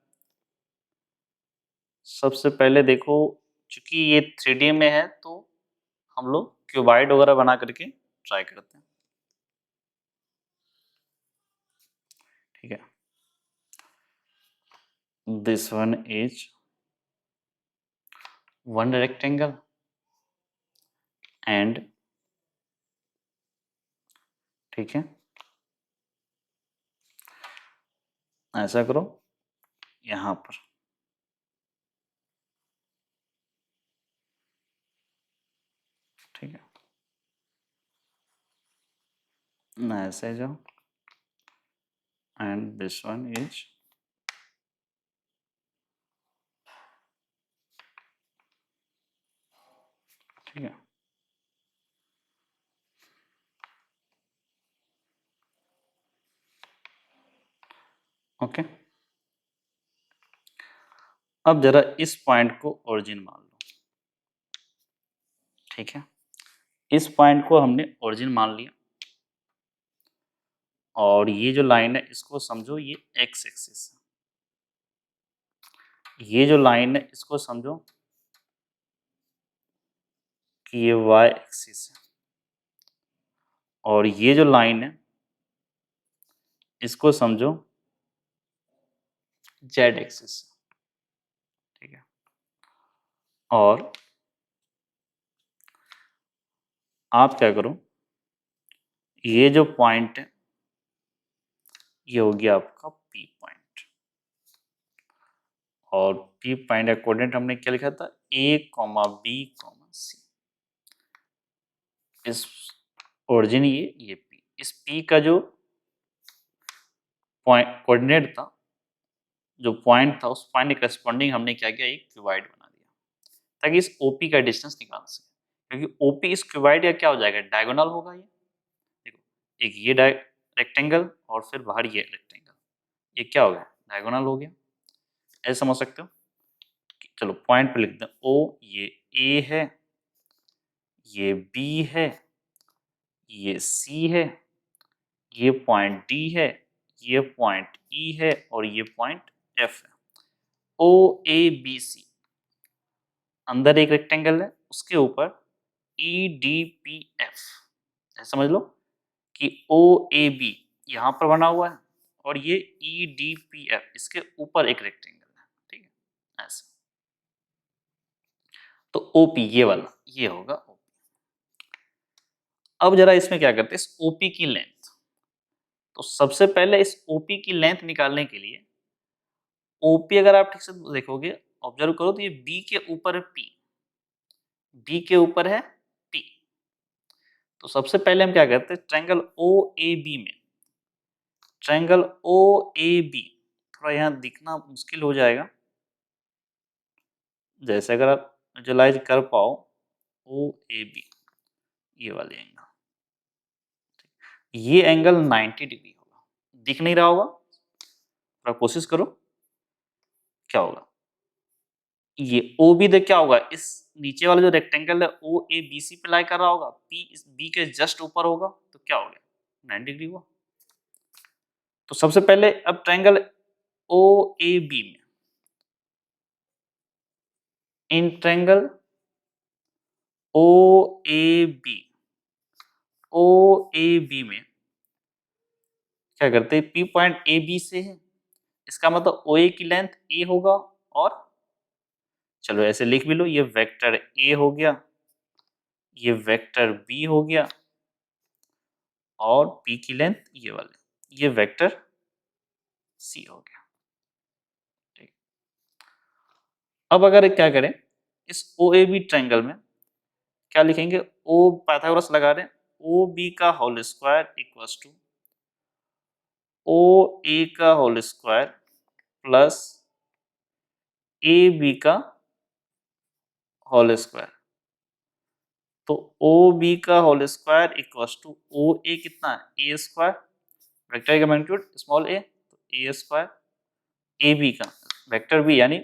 सबसे पहले देखो, चूंकि ये 3D में है तो हम लोग क्यूबाइड वगैरह बना करके ट्राई करते हैं, ठीक है। This one is one rectangle and, ठीक है, ऐसा करो यहां पर, ठीक है, ना ऐसे जाओ एंड दिस वन इज, ठीक है, ओके। अब जरा इस पॉइंट को ओरिजिन मान लो, ठीक है। इस पॉइंट को हमने ओरिजिन मान लिया और ये जो लाइन है इसको समझो ये एक्स एक्सिस है, ये जो लाइन है इसको समझो कि ये वाई एक्सिस है और ये जो लाइन है इसको समझो जेड एक्सिस, ठीक है। और आप क्या करो, ये जो पॉइंट है ये हो गया आपका पी पॉइंट और पी पॉइंट का कोऑर्डिनेट हमने क्या लिखा था, ए कॉमा बी कॉमा सी। इस ओरिजिन ये पी, इस पी का जो पॉइंट कोऑर्डिनेट था, जो पॉइंट था, उस पॉइंट के करस्पॉन्डिंग हमने क्या किया, एक क्यूबाइड बना दिया ताकि इस ओपी का डिस्टेंस निकाल सके, क्योंकि ओपी इस क्यूबाइड का क्या हो जाएगा, डायगोनल होगा। ये देखो, एक ये रेक्टेंगल और फिर बाहर ये रेक्टेंगल, ये क्या हो गया, डायगोनल हो गया। ऐसे समझ सकते हो। चलो पॉइंट पे लिख दें, ओ ये ए है, ये बी है, ये सी है, ये पॉइंट डी है, ये पॉइंट ई है और ये पॉइंट एफ है। ओ ए बी सी, अंदर एक रेक्टेंगल है, उसके ऊपर ई डी पी एफ। ऐसा समझ लो कि ओ ए बी यहाँ पर बना हुआ है और ये ई डी पी एफ इसके ऊपर एक रेक्टेंगल है, ठीक है। ऐसे तो ओपी ये वाला ये होगा ओपी। अब जरा इसमें क्या करते हैं, इस ओपी की लेंथ। तो सबसे पहले इस ओपी की लेंथ निकालने के लिए, ओपी अगर आप ठीक से देखोगे, ऑब्जर्व करो तो ये बी के ऊपर है पी, बी के ऊपर है पी। तो सबसे पहले हम क्या करते हैं, ट्रायंगल ओ ए बी में, ट्रायंगल ओ ए बी थोड़ा यहाँ दिखना मुश्किल हो जाएगा, जैसे अगर आप विजुलाइज कर पाओ ओ ए बी, ये वाले एंगल, ये एंगल 90 डिग्री होगा। दिख नहीं रहा होगा, थोड़ा कोशिश करो, क्या होगा, ये ओ बी देख क्या होगा, इस नीचे वाला जो रेक्टेंगल है ओ ए बी सी पे लाई कर रहा होगा, पी इस बी के जस्ट ऊपर होगा, तो क्या हो गया, 90 डिग्री हुआ। तो सबसे पहले अब ट्रायंगल ओ ए बी में, in triangle O A B, O A B में क्या करते हैं, पी पॉइंट ए बी से है, इसका मतलब ओ ए की लेंथ ए होगा, और चलो ऐसे लिख भी लो, ये वेक्टर ए हो गया, ये वेक्टर बी हो गया और पी की लेंथ ये वाले, ये वेक्टर सी हो गया, ठीक। अब अगर क्या करें, इस ओ ए बी ट्रायंगल में क्या लिखेंगे, ओ पाइथागोरस लगा रहे हैं, ओ बी का whole square equals to O A का whole square plus A B का होल स्क्वायर। तो ओ बी का whole square equals to O A कितना है, ए स्क्वायर, वेक्टर का मैग्नीट्यूड स्मॉल ए, तो ए स्क्वायर, ए बी का vector B यानी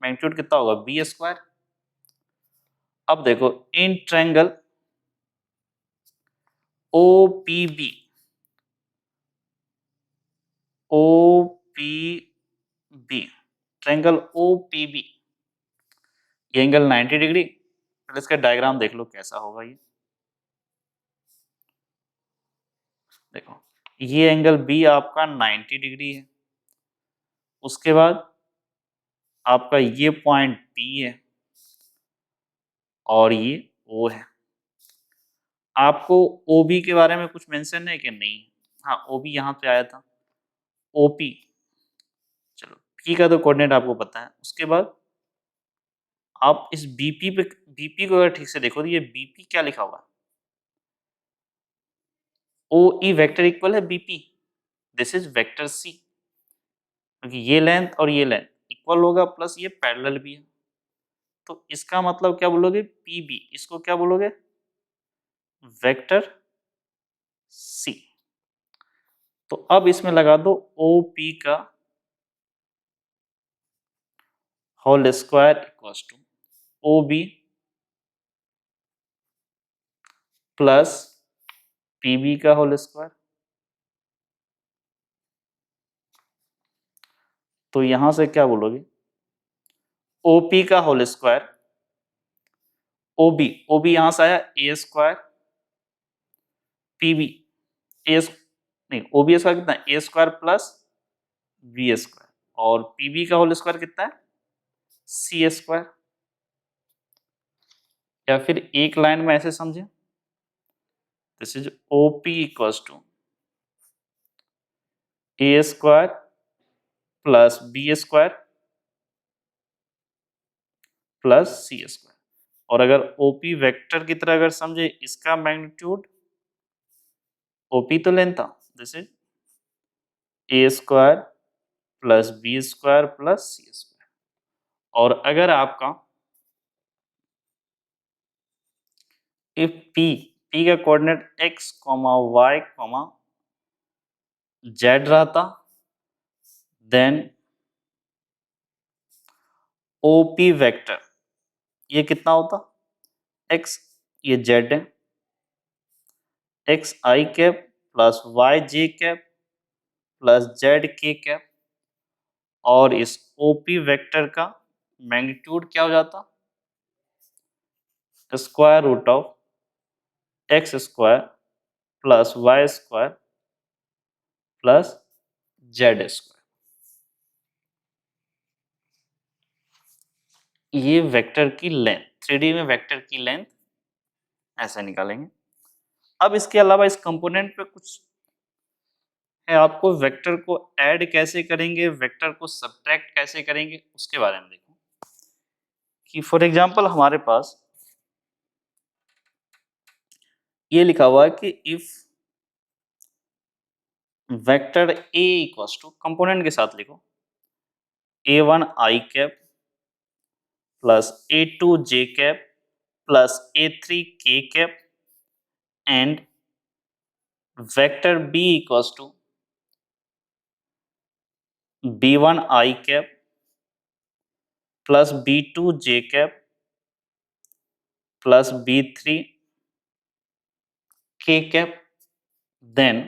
मैग्नीट्यूड कितना होगा, बी स्क्वायर। अब देखो in triangle O P B, O P B, triangle O P B, ये एंगल 90 डिग्री, पहले इसका डायग्राम देख लो कैसा होगा। ये देखो, ये एंगल बी आपका 90 डिग्री है, उसके बाद आपका ये पॉइंट पी है और ये ओ है। आपको ओ बी के बारे में कुछ मेंशन है कि नहीं, हाँ ओ बी यहाँ पे आया था, ओ पी, चलो पी का तो कोऑर्डिनेट आपको पता है। उसके बाद आप इस बीपी पे, बीपी को अगर ठीक से देखो तो ये बीपी क्या लिखा हुआ है, ओ ई वेक्टर इक्वल है BP, this is vector C, क्योंकि ये लेंथ और ये लेंथ इक्वल होगा, प्लस ये पैरेलल भी है, तो इसका मतलब क्या बोलोगे, पी बी, इसको क्या बोलोगे, वेक्टर सी। तो अब इसमें लगा दो ओ पी का whole square equals to O B plus P B का होल स्क्वायर। तो यहां से क्या बोलोगे, ओपी का होल स्क्वायर, ओबी यहां से आया ए स्क्वायर, पीबी ए नहीं, ओबी स्क्वायर कितना है, A square plus B square, और पीबी का होल स्क्वायर कितना है, सी स्क्वायर। या फिर एक लाइन में ऐसे समझे, this is OP equals to A square plus B square plus C square. और अगर ओपी वेक्टर की तरह अगर समझे, इसका मैग्नीट्यूड, ओपी तो लेंथ था, this is A square plus B square plus C square. और अगर आपका इफ पी का कोऑर्डिनेट x, y, z रहता, देन ओपी वेक्टर ये कितना होता, x, ये z है, x i cap plus y j cap plus z k cap, और इस ओपी वेक्टर का मैग्नीट्यूड क्या हो जाता, square root of X square plus Y square plus Z square. ये वेक्टर की लेंथ, 3D में वेक्टर की लेंथ ऐसे निकालेंगे। अब इसके अलावा इस कंपोनेंट पे कुछ है, आपको वेक्टर को ऐड कैसे करेंगे, वेक्टर को सब्ट्रैक्ट कैसे करेंगे, उसके बारे में देखो। कि फॉर एग्जांपल हमारे पास ये लिखा हुआ है कि if vector A equals to, component के साथ लिखो, a1 i cap plus a2 j cap plus a3 k cap and vector b equals to b1 i cap plus b2 j cap plus b3 k cap. Then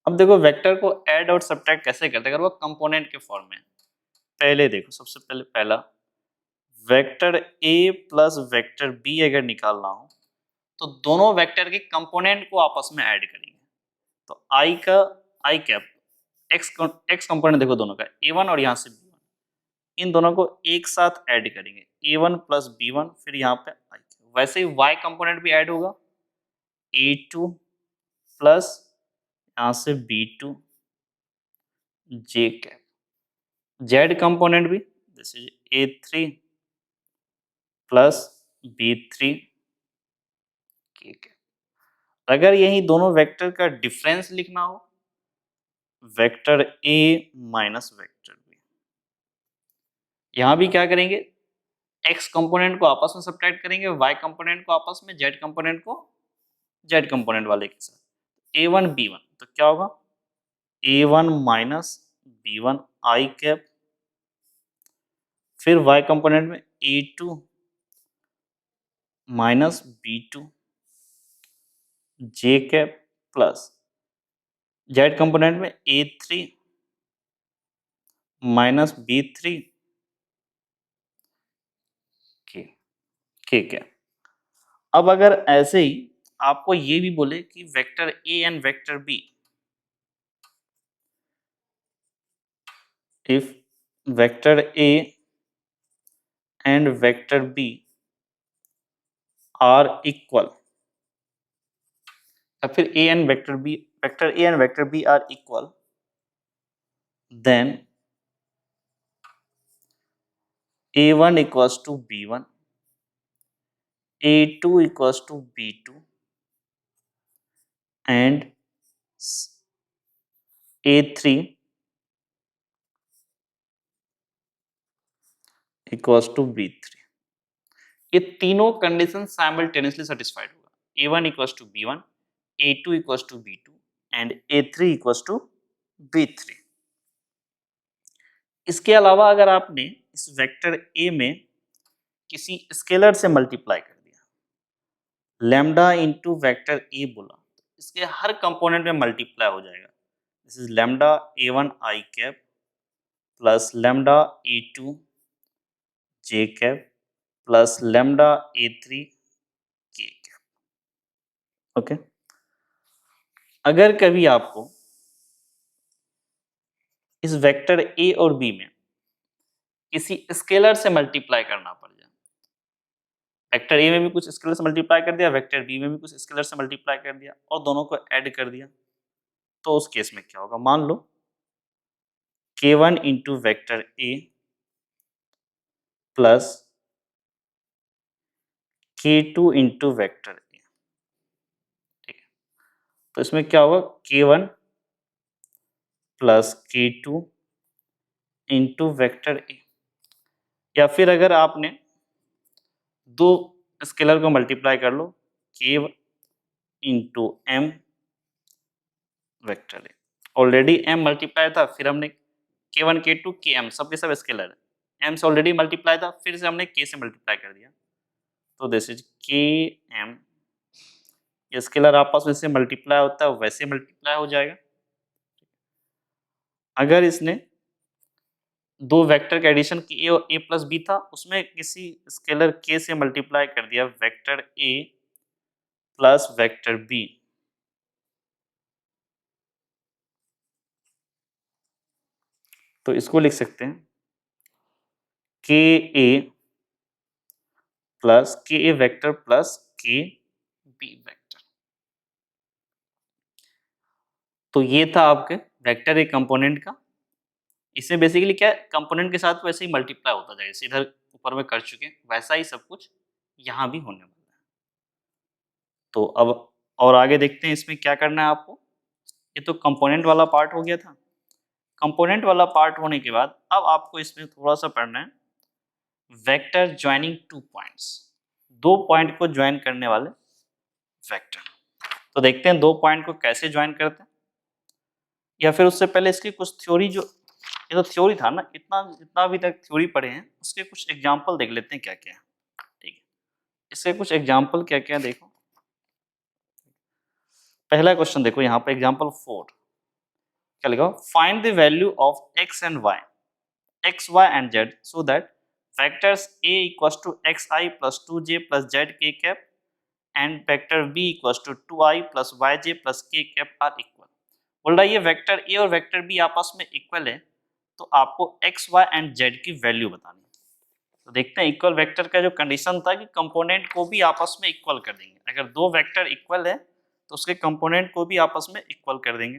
अब देखो vector को add और subtract कैसे करते हैं, अगर वो component के फॉर्म में। पहले देखो, सबसे पहले पहला vector a plus vector b अगर निकालना हो तो दोनों वेक्टर के कंपोनेंट को आपस में ऐड करेंगे। तो i का i कैप, x कंपोनेंट देखो दोनों का a1 और यहाँ से b1, इन दोनों को एक साथ ऐड करेंगे, a1 प्लस b1, फिर यहाँ पे i कैप। वैसे ही y कंपोनेंट भी ऐड होगा, a2 प्लस यहाँ से b2 j cap. z component भी this is a3 plus b3 k cap. अगर यही दोनों वेक्टर का डिफरेंस लिखना हो, vector a minus vector b, यहां भी क्या करेंगे, x कंपोनेंट को आपस में सब्ट्रैक्ट करेंगे, y कंपोनेंट को आपस में, z कंपोनेंट को z कंपोनेंट वाले के साथ, a1 b1, तो क्या होगा a1 minus b1 i cap, फिर y कंपोनेंट में a2 minus b2 j cap plus z component में a3 माइनस b3 k, ठीक है। अब अगर ऐसे ही आपको ये भी बोले कि vector a and vector b, if vector a and vector b are equal, या फिर a and vector b, vector a and vector b are equal, then a1 equals to b1, a2 equals to b2 and a3 equals to b3। ये तीनों condition simultaneously satisfied होगा, a1 equals to b1, a2 equals to b2 and a3 equals to b3। इसके अलावा अगर आपने इस vector A में किसी स्केलर से मल्टीप्लाई कर दिया, लैम्डा इंटू वेक्टर ए बोला, इसके हर कंपोनेंट में मल्टीप्लाई हो जाएगा। This is lambda a1 I cap plus lambda a2 J cap plus lambda a3 के कैप। ओके, अगर कभी आपको इस वेक्टर ए और बी में किसी स्केलर से मल्टीप्लाई करना पड़ जाए, वेक्टर ए में भी कुछ स्केलर से मल्टीप्लाई कर दिया, वेक्टर बी में भी कुछ स्केलर से मल्टीप्लाई कर दिया और दोनों को ऐड कर दिया, तो उस केस में क्या होगा? मान लो k1 into vector A plus k2 into vector A, ठीक है। तो इसमें क्या होगा? k1 plus k2 into vector A. या फिर अगर आपने दो स्केलर को मल्टीप्लाई कर लो, k into M vector A. Already m multiply था, फिर हमने k1 k2 km सबके सब स्केलर है, m से ऑलरेडी मल्टीप्लाई था, फिर से हमने k से मल्टीप्लाई कर दिया, तो दिस इज km। ये स्केलर आपस में से मल्टीप्लाई होता है वैसे मल्टीप्लाई हो जाएगा। अगर इसने दो वेक्टर का एडिशन की ए और ए प्लस बी था, उसमें किसी स्केलर k से मल्टीप्लाई कर दिया vector a plus vector b, तो इसको लिख सकते हैं k a plus k a vector plus k b vector. तो ये था आपके वेक्टर ए कंपोनेंट का। इसमें बेसिकली क्या है, कंपोनेंट के साथ वैसे ही मल्टीप्लाई होता जाएगा, जैसे इधर ऊपर में कर चुके हैं वैसा ही सब कुछ यहाँ भी होने वाला है। तो अब और आगे देखते हैं इसमें क्या करना है आपको। ये तो कंपोनेंट वाला पार्ट हो गया था। कंपोनेंट वाला पार्ट होने के बाद अब आपको इसमें थोड़ा सा पढ़ना है वेक्टर ज्वाइनिंग टू पॉइंट्स, दो पॉइंट को ज्वाइन करने वाले वेक्टर। तो देखते हैं दो पॉइंट को कैसे ज्वाइन करते हैं, या फिर उससे पहले इसकी कुछ थ्योरी, जो ये तो थ्योरी था ना, इतना जितना अभी तक थ्योरी पढ़े हैं उसके कुछ एग्जाम्पल देख लेते हैं क्या क्या है। ठीक है, इसके कुछ एग्जाम्पल क्या क्या देखो। पहला क्वेश्चन देखो यहाँ पे एग्जाम्पल 4, क्या लिखा? Find the value of x and y, x y and z so that vectors a equals to xi plus 2j plus zk cap and vector b equals to 2i plus yj plus k cap are equal. बोल रहा है ये vector a और vector b आपस में equal है, तो आपको x y एंड z की वैल्यू बतानी है। तो देखते हैं इक्वल वेक्टर का जो कंडीशन था कि कंपोनेंट को भी आपस में इक्वल कर देंगे। अगर दो वेक्टर इक्वल है तो उसके कंपोनेंट को भी आपस में इक्वल कर देंगे।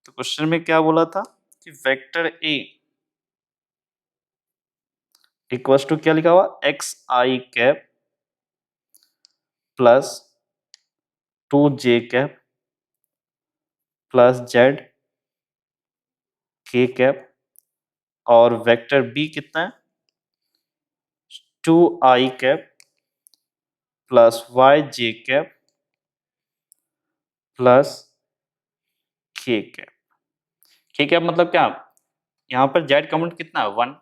तो क्वेश्चन में क्या बोला था कि वेक्टर a इक्वल्स टू क्या लिखा हुआ, X I cap plus 2j cap plus z k cap, और वेक्टर b कितना है 2i cap plus yj cap plus k cap. k cap मतलब क्या, यहाँ पर z कॉम्पोनेंट कितना है 1।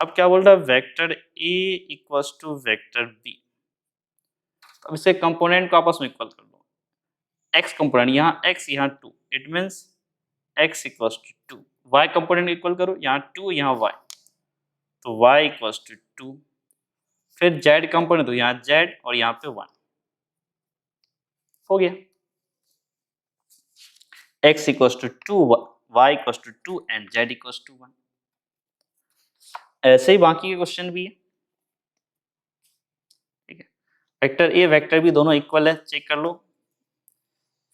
अब क्या बोल रहा है vector a equals to vector b, अब इसे कंपोनेंट को आपस में इक्वल कर दो। x कंपोनेंट यहाँ x यहाँ 2, it means x equals to 2। y component equal करो, यहाँ 2 यहाँ y, तो y इक्वल्स टू 2। फिर z कंपोनेंट, तो यहाँ z और यहाँ पे 1 हो गया। x equals to 2, y equals to 2 and z equals to 1। ऐसे ही बाकी के क्वेश्चन भी है। ठीक है, वेक्टर a वेक्टर b दोनों इक्वल है, चेक कर लो।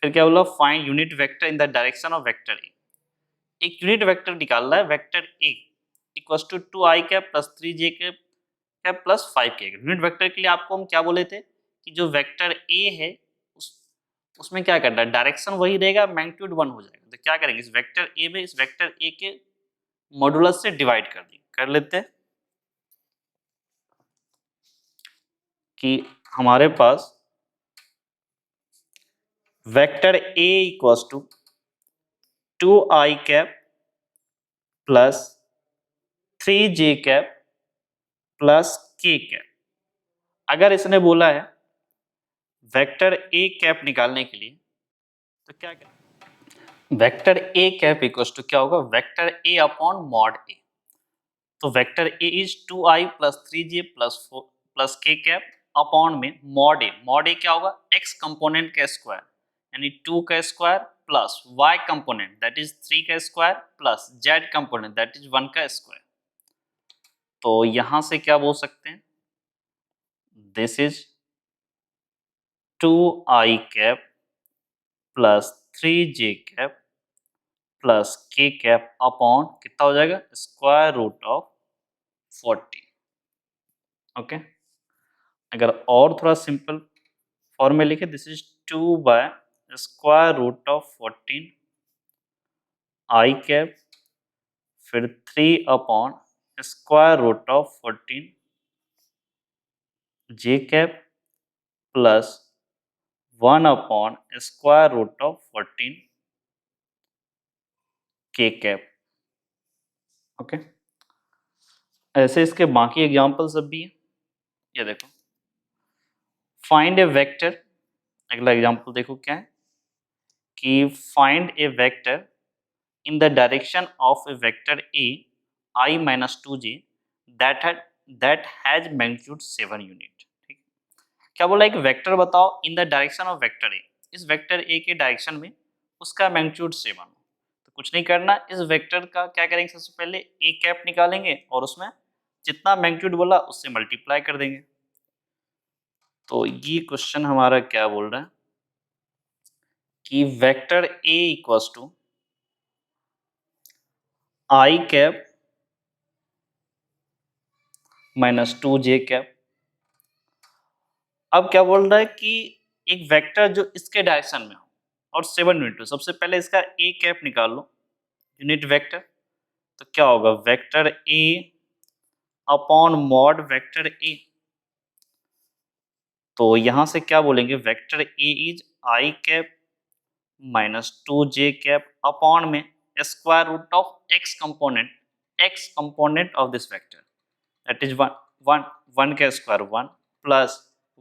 फिर क्या बोला, find unit vector in the direction of vector a। एक यूनिट वेक्टर निकालना है, vector a equals to 2i cap plus 3j cap plus 5k। Unit vector के लिए आपको हम क्या बोले थे कि जो वेक्टर a है उसमें क्या करना है, डायरेक्शन वही रहेगा, मैग्नीट्यूड 1 हो जाएगा। तो क्या करेंगे, इस वेक्टर a में इस वेक्टर a के मॉडुलस से डिवाइड कर दी, कर लेते हैं कि हमारे पास vector a equals to 2i cap plus 3j cap plus k cap. अगर इसने बोला है वेक्टर a कैप निकालने के लिए तो क्या करें? Vector a cap equals to क्या होगा? Vector a upon mod a। तो vector a is 2i plus 3j plus 4 plus k cap upon में मॉड a क्या होगा? x कंपोनेंट का स्क्वायर यानी 2 का square plus y component that is 3 का square plus z component that is 1 का square. तो यहां से क्या बोल सकते हैं? This is 2i cap plus 3j cap plus k cap upon कितना हो जाएगा? Square root of 40। ओके, अगर और थोड़ा सिंपल फॉर्म में लिखे, this is 2 by square root of 14 i cap फिर 3 upon square root of 14 j cap plus 1 upon square root of 14 k cap. Okay, ऐसे इसके बाकी एग्जांपल सब भी है। ये देखो, फाइंड ए वेक्टर। अगला एग्जांपल देखो क्या है कि find a vector in the direction of a vector a I minus 2j that has magnitude 7 unit। ठीक, क्या बोला? एक वेक्टर बताओ इन the direction of vector A, इस वेक्टर ए के डायरेक्शन में उसका मैग्नीट्यूड 7 हो। तो कुछ नहीं करना, इस वेक्टर का क्या करेंगे? सबसे पहले ए कैप निकालेंगे और उसमें जितना मैग्नीट्यूड बोला उससे मल्टीप्लाई कर देंगे। तो ये क्वेश्चन हमारा क्या बोल रहा है कि vector A equals to I cap minus 2j cap. अब क्या बोल रहा है कि एक वेक्टर जो इसके डायरेक्शन में हो और 7 यूनिट हो। सबसे पहले इसका ए कैप निकाल लो, यूनिट वेक्टर। तो क्या होगा? Vector A upon mod vector A. तो यहां से क्या बोलेंगे? Vector A is I cap minus 2j cap upon में square root of X component of this vector that is 1 का स्क्वायर 1 प्लस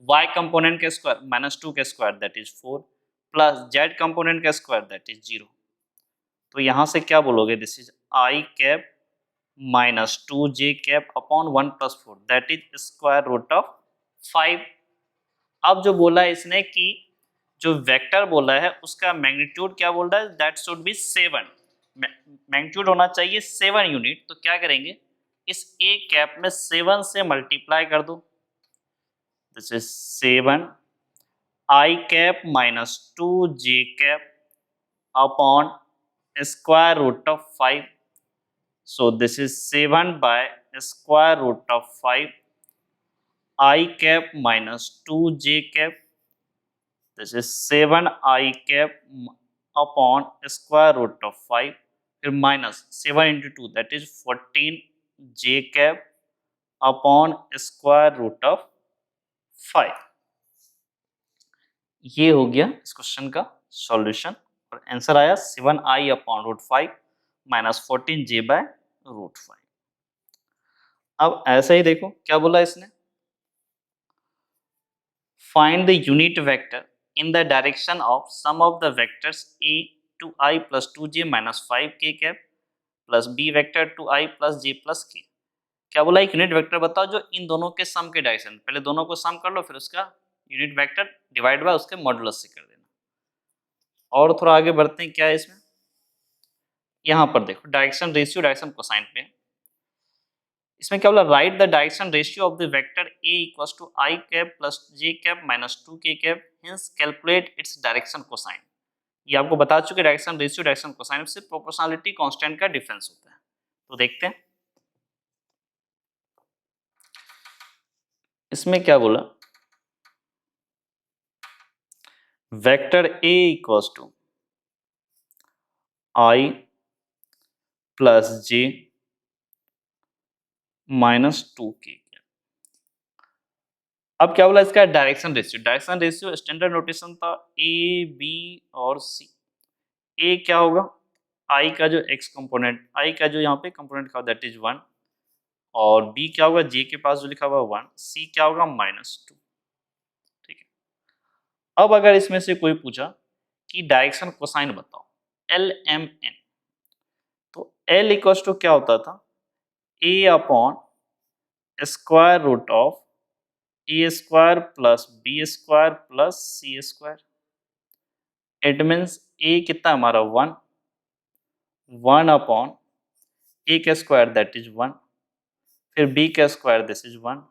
y कंपोनेंट का स्क्वायर माइनस 2 का square that is 4 plus z component का square that is 0। तो यहां से क्या बोलोगे? This is i cap minus 2j cap upon 1 plus 4 that is square root of 5। अब जो बोला है इसने कि जो वेक्टर बोला है उसका मैग्नीट्यूड क्या बोल रहा है? दैट शुड बी 7, मैग्नीट्यूड होना चाहिए 7 यूनिट। तो क्या करेंगे? इस ए कैप में 7 से मल्टीप्लाई कर दो। This is 7 I cap minus 2j cap upon square root of 5। So this is 7 by square root of 5 I cap minus 2j cap. This is 7 I cap upon square root of 5 फिर minus 7 into 2 that is 14 j cap upon square root of 5। ये हो गया इस question का solution और answer आया 7i upon root 5 minus 14j by root 5। अब ऐसे ही देखो क्या बोला इसने, find the unit vector in the direction of sum of the vectors a to i plus 2j minus 5k cap plus b vector two i plus j plus k। क्या बोला? एक यूनिट वेक्टर बताओ जो इन दोनों के सम के direction, पहले दोनों को सम कर लो फिर उसका यूनिट वेक्टर डिवाइड बाय उसके मॉडुलस से कर देना। और थोड़ा आगे बढ़ते हैं, क्या है इसमें, यहाँ पर देखो डायरेक्शन रेशियो डायरेक्शन कोसाइन पे। इसमें क्या बोला? Write the direction ratio of the vector a equals to i cap plus j cap minus 2k cap, hence calculate its direction cosine. ये आपको बता चुके डायरेक्शन रेशियो डायरेक्शन कोसाइन से proportionality constant का डिफरेंस होता है। तो देखते हैं इसमें क्या बोला, vector a equals to i plus j minus 2k। अब क्या बोला? इसका डायरेक्शन रेशियो स्टैंडर्ड नोटेशन था ए बी और सी। ए क्या होगा? आई का जो एक्स कंपोनेंट, आई का जो यहाँ पे कंपोनेंट का दैट इज 1 और b क्या होगा, j के पास जो लिखा हुआ 1, c क्या होगा -2। ठीक है, अब अगर इसमें से कोई पूछा कि डायरेक्शन कोसाइन बताओ, एल एम एन, तो एल इक्वल टू क्या होता था, a upon square root of A square plus B square plus C square. It means A कितना हमारा 1, 1 अपॉन ए का स्क्वायर दैट इज 1, फिर बी का स्क्वायर दिस इज 1,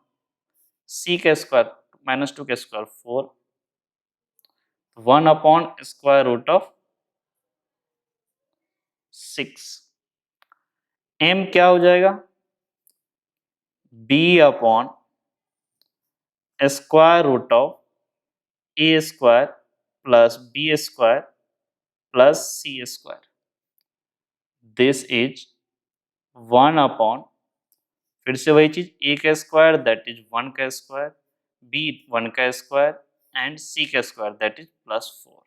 सी का स्क्वायर -2 का square 4, 1 upon square root of 6। M क्या हो जाएगा, B upon square root of A square plus B square plus C square. This is 1 upon, फिर से वही चीज, ए का स्क्वायर दैट इज 1 का स्क्वायर, बी 1 का स्क्वायर एंड सी का square that is +4।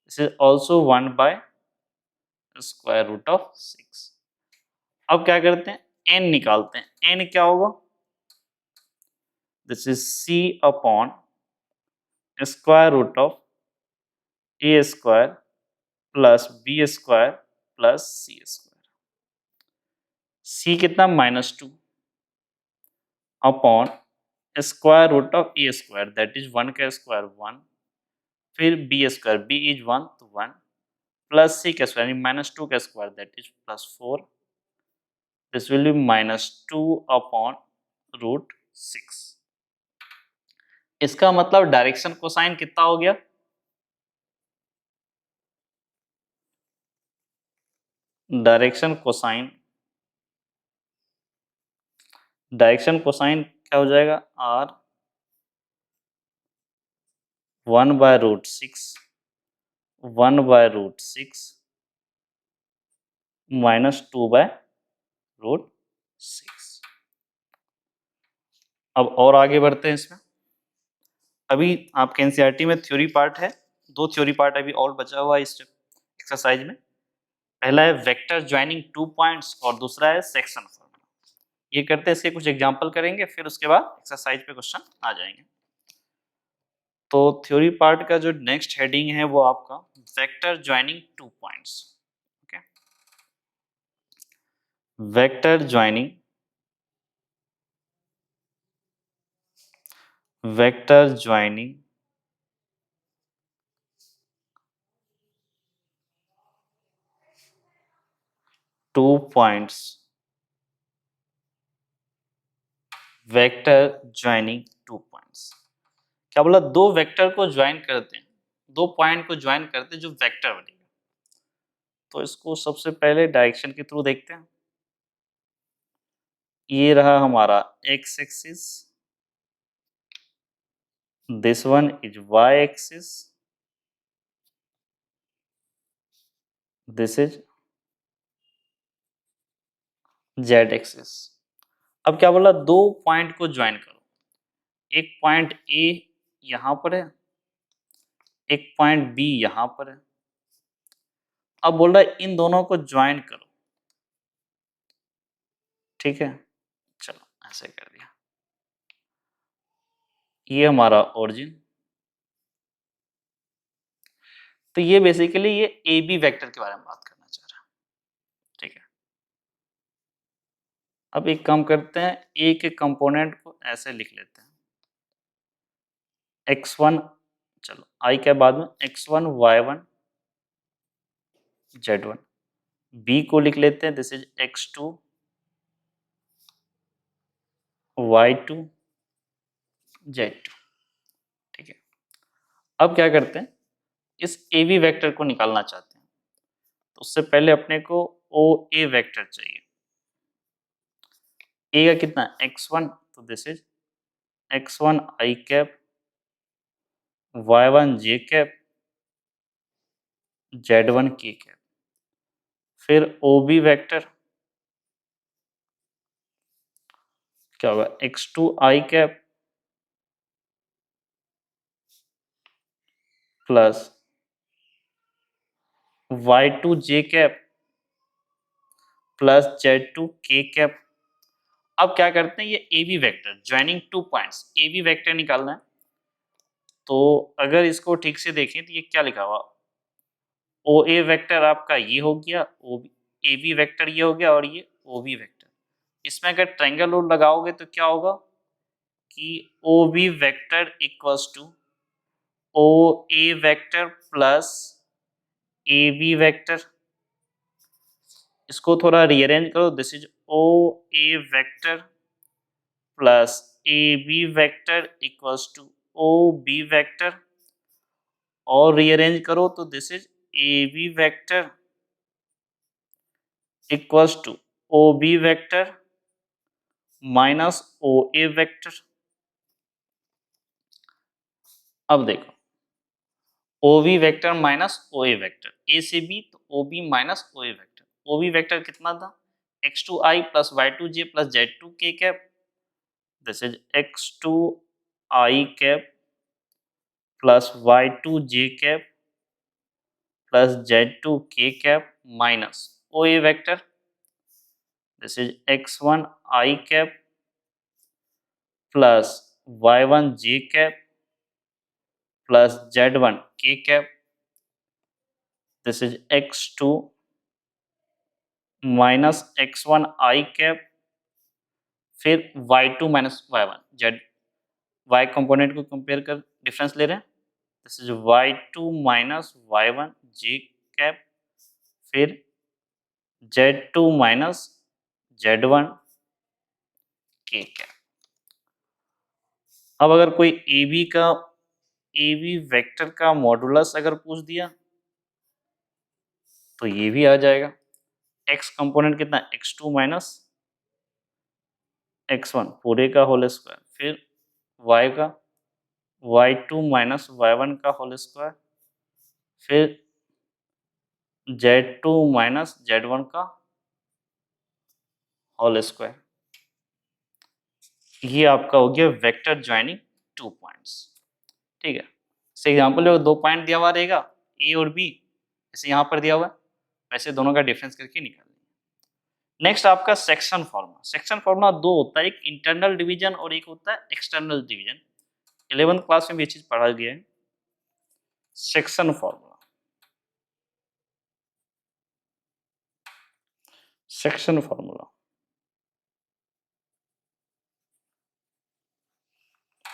This is also 1 by square root of 6। अब क्या करते हैं, एन निकालते हैं। एन क्या होगा, this is C upon square root of A square plus B square plus C square. C कितना -2 upon square root of A square that is 1 का स्क्वायर 1, फिर बी स्क्वायर, बी इज 1 तो 1 plus सी का square -2 का square that is +4। This will B -2 upon √6। इसका मतलब direction cosine कितना हो गया, डायरेक्शन कोसाइन क्या हो जाएगा, r 1/√6 1/√6 -2/√6। अब और आगे बढ़ते हैं इसमें। अभी आपके एनसीईआरटी में थ्योरी पार्ट है, 2 थ्योरी पार्ट अभी और बचा हुआ है इस एक्सरसाइज में। पहला है वेक्टर ज्वाइनिंग 2 पॉइंट्स और दूसरा है सेक्शन फॉर्मूला। ये करते हैं, इसके कुछ एग्जांपल करेंगे, फिर उसके बाद एक्सरसाइज पे क्वेश्चन आ जाएंगे। तो थ्योरी पार्ट का जो नेक्स्ट हेडिंग है वो आपका vector joining 2 points. Okay, vector joining 2 points, vector joining 2 points. क्या बोला, 2 वेक्टर को ज्वाइन करते हैं, 2 पॉइंट को ज्वाइन करते हैं जो वेक्टर बनेगा। तो इसको सबसे पहले डायरेक्शन के थ्रू देखते हैं। ये रहा हमारा x axis, this one is y axis, this is z axis. अब क्या बोला, 2 पॉइंट को ज्वाइन करो। एक पॉइंट A यहां पर है, एक पॉइंट B यहां पर है। अब बोल रहा है इन दोनों को ज्वाइन करो। ठीक है, चलो ऐसे कर दिया। ये हमारा ओरिजिन, तो ये बेसिकली ये ए बी वेक्टर के बारे में बात करना चाह रहा है। ठीक है, अब एक काम करते हैं, ए के कंपोनेंट को ऐसे लिख लेते हैं, x1, चलो आई के बाद में x1 y1 z1, b को लिख लेते हैं, this is x2 y2 z2। ठीक है, अब क्या करते हैं, इस ए बी वेक्टर को निकालना चाहते हैं, तो उससे पहले अपने को ओ ए वेक्टर चाहिए। ए का कितना, x1, तो this is x1 i cap, y1 j cap, z1 k cap. फिर ओ बी वेक्टर क्या होगा, x2 i cap plus y2 j cap plus z2 k cap. अब क्या करते हैं, ये A B vector joining two points, A B vector निकालना है। तो अगर इसको ठीक से देखें तो ये क्या लिखा हुआ, ओ ए वेक्टर आपका ये हो गया, ओ ए बी वेक्टर ये हो गया, और ये ओ बी वेक्टर। इसमें अगर ट्रायंगल रूल लगाओगे तो क्या होगा कि O B vector equals to O A vector plus A B vector. इसको थोड़ा रीअरेंज करो, this is O A vector plus A B vector equals to O B vector, और रीअरेंज करो तो this is A B vector equals to O B vector minus O A vector. अब देखो O B vector minus O A vector, A से B तो O B minus O A vector. O B vector कितना था, X two I plus Y two J plus Z two K cap, this is X two I cap plus Y two J cap plus Z two K cap minus O A vector, this is X one I cap plus Y one J cap plus Z one K cap, this is X two minus X one I cap, फिर Y two minus Y one, Z Y component को compare कर difference ले रहे हैं, this is Y two minus Y one J cap, फिर Z two minus Z one K cap. अब अगर कोई ए बी वेक्टर का मॉडुलस अगर पूछ दिया तो ये भी आ जाएगा, एक्स कंपोनेंट कितना, X two minus X one पूरे का होल स्क्वायर, फिर वाई का Y two minus Y one का होल स्क्वायर, फिर Z two minus Z one का होल स्क्वायर। ये आपका हो गया वेक्टर ज्वाइनिंग टू पॉइंट्स। ठीक है, इस एग्जांपल में दो पॉइंट दिया हुआ रहेगा ए और बी, जैसे यहाँ पर दिया हुआ है वैसे दोनों का डिफरेंस करके निकाल लेंगे। नेक्स्ट आपका सेक्शन फॉर्मूला। सेक्शन फॉर्मूला दो होता है, एक इंटरनल डिवीजन और एक होता है एक्सटर्नल डिवीजन। 11th क्लास में भी ये चीज पढ़ा गया है। सेक्शन फॉर्मूला, सेक्शन फॉर्मूला,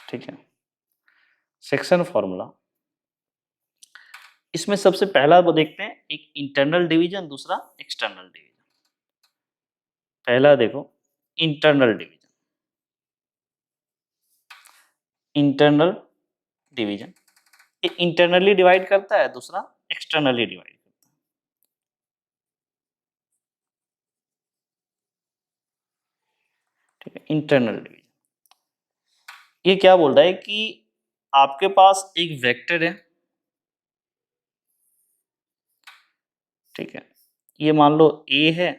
ठीक है। सेक्शन फॉर्मूला, इसमें सबसे पहला वो देखते हैं, एक इंटरनल डिवीजन दूसरा एक्सटर्नल डिवीजन। पहला देखो इंटरनल डिवीजन, इंटरनल डिवीजन ये इंटरनली डिवाइड करता है, दूसरा एक्सटर्नली डिवाइड करता है। ठीक है, इंटरनल डिवीजन ये क्या बोल रहा है कि आपके पास एक वेक्टर है, ठीक है, ये मान लो ए है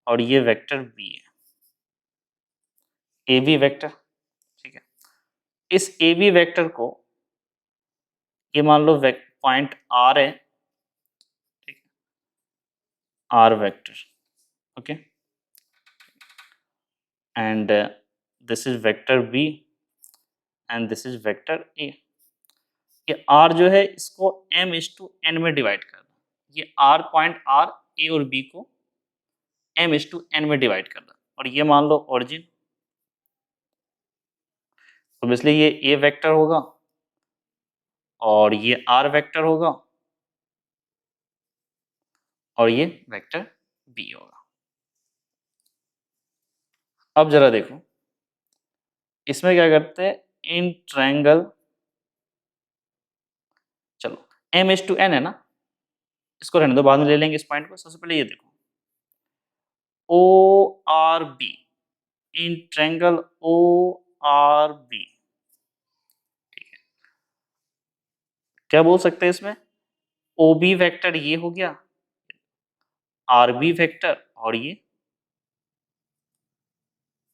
और ये वेक्टर बी है, ए बी वेक्टर। ठीक है, इस ए बी वेक्टर को ये मान लो पॉइंट आर है, ठीक है, R vector, okay, and this is vector B and this is vector A. ये आर जो है इसको एम इज टू एन में डिवाइड कर दो, ये आर पॉइंट आर ए और बी को एम इज टू एन में डिवाइड कर दो, और ये मान लो ओरिजिन, तो इसलिए ये ए वेक्टर होगा और ये आर वेक्टर होगा और ये वेक्टर बी होगा। अब जरा देखो इसमें क्या करते हैं, इन ट्रायंगल, चलो एम इज टू एन है ना, इसको रहने दो, बाद में ले लेंगे इस पॉइंट को। सबसे पहले ये देखो O R B, in triangle O R B, ठीक है, क्या बोल सकते हैं इसमें, ओ बी वेक्टर ये हो गया, आर बी वेक्टर, और ये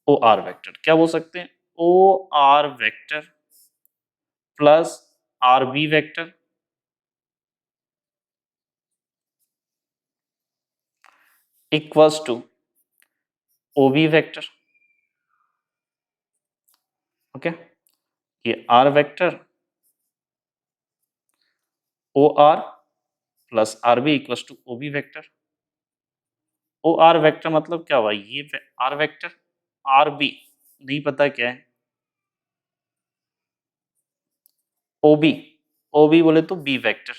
ओ आर वेक्टर। क्या बोल सकते हैं, O R vector plus R B vector equals to O B vector. Okay, ये R vector O R plus R B equal to O B vector. O R vector मतलब क्या हुआ, ये आर वेक्टर, आर बी नहीं पता क्या है, ओ B बोले तो B vector.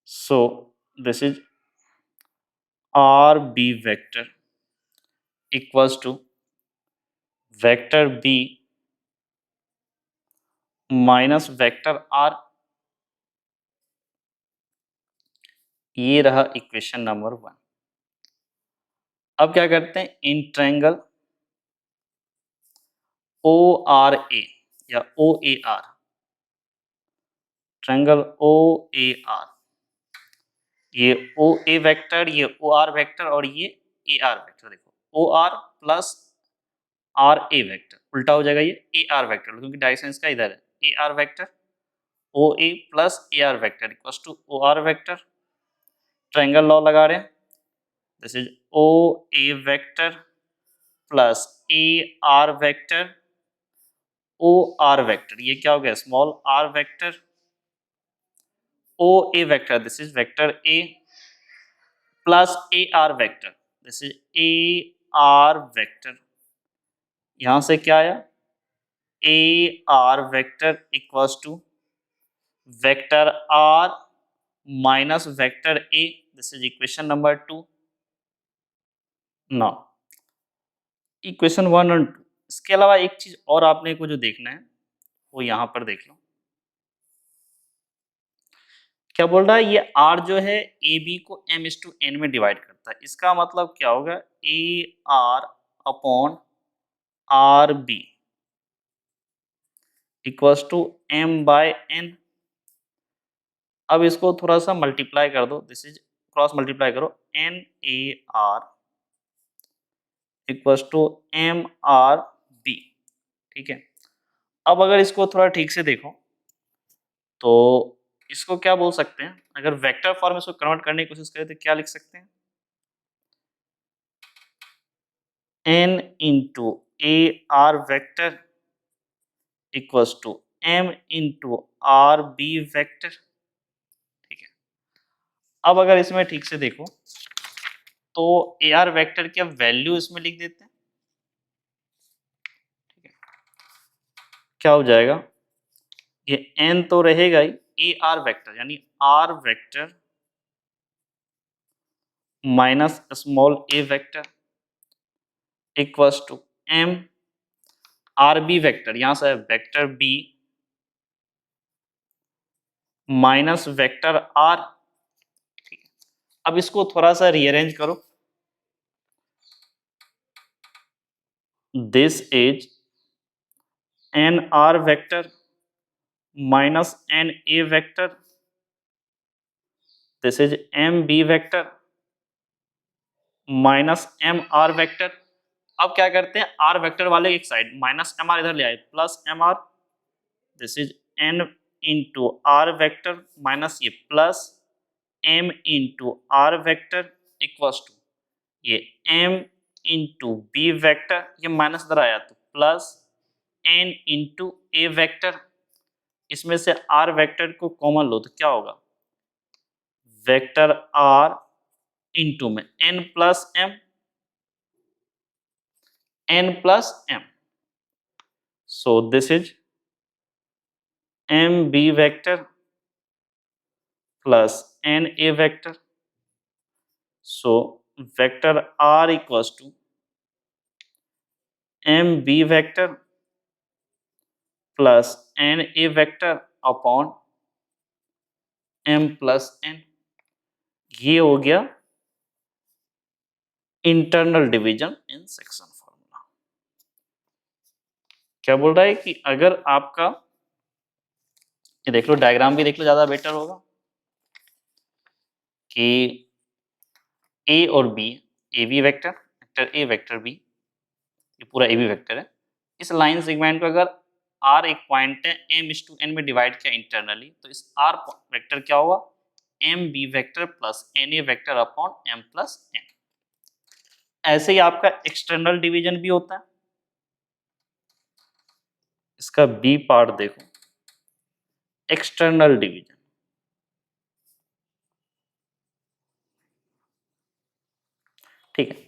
So this is R B vector equals to vector B minus vector R. ये रहा इक्वेशन नंबर 1। अब क्या करते हैं, इन ट्रायंगल ओ आर ए या O A R, triangle O A R, ये ओ ए वेक्टर, ये ओ R vector और ये ए आर वेक्टर, देखो O R plus R A vector उल्टा हो जाएगा, ये ए आर वेक्टर क्योंकि डायरेक्शन इसका इधर है। A R vector O A plus A R vector equals to O R vector. Triangle law लगा रहे हैं, this is O A vector plus A R vector O R vector, ये क्या हो गया, small are vector O A vector, this is vector A plus A R vector, this is A R vector. यहां से क्या आया, A R vector equals to vector R minus vector A, this is equation number 2। Now equation 1 और 2, इसके अलावा एक चीज और आपने को जो देखना है वो यहां पर देख लो, क्या बोल रहा है, ये आर जो है ए बी को एम इस टू एन में डिवाइड करता है। इसका मतलब क्या होगा, A R upon R B equals to M by N. अब इसको थोड़ा सा मल्टीप्लाई कर दो, दिस इज क्रॉस मल्टीप्लाई करो, N A R equals to M R B. ठीक है, अब अगर इसको थोड़ा ठीक से देखो तो इसको क्या बोल सकते हैं, अगर वेक्टर फॉर्म इसको कन्वर्ट करने की कोशिश करें तो क्या लिख सकते हैं, n into A R vector equals to m into R B vector. ठीक है, अब अगर इसमें ठीक से देखो तो ए आर वेक्टर की वैल्यू इसमें लिख देते हैं। ठीक है, क्या हो जाएगा, ये n तो रहेगा ही, ए आर वेक्टर यानी R vector minus small A vector equals to m R B vector, यहां से vector B minus vector R. अब इसको थोड़ा सा रीअरेंज करो, this is N R vector minus N A vector, this is M B vector minus M R vector. अब क्या करते हैं, आर वेक्टर वाले एक साइड माइनस एम आर इधर ले आए, plus M R, this is N into R vector minus ये plus M into R vector equals to ये एम इंटू बी वेक्टर, ये माइनस इधर आया तो plus N into A vector, इसमें से आर वेक्टर को कॉमन लो तो क्या होगा, वेक्टर आर इंटू में N plus M, N plus M, so this is M B vector plus N A vector, so vector are equals to M B vector plus N A vector upon M plus N. ये हो गया internal division in section formula. क्या बोल रहा है कि अगर आपका, ये देख लो डायग्राम भी देख लो, ज्यादा बेटर होगा कि ए और B, A B vector, vector A vector B, ये पूरा ए बी वेक्टर है। इस लाइन सेगमेंट को अगर आर एक पॉइंट है एम इस टू एन में डिवाइड किया इंटरनली, तो इस आर वेक्टर क्या हुआ, M B vector plus N A vector upon M plus N. ऐसे ही आपका एक्सटर्नल डिवीजन भी होता है, इसका बी पार्ट देखो, एक्सटर्नल डिवीजन। ठीक है,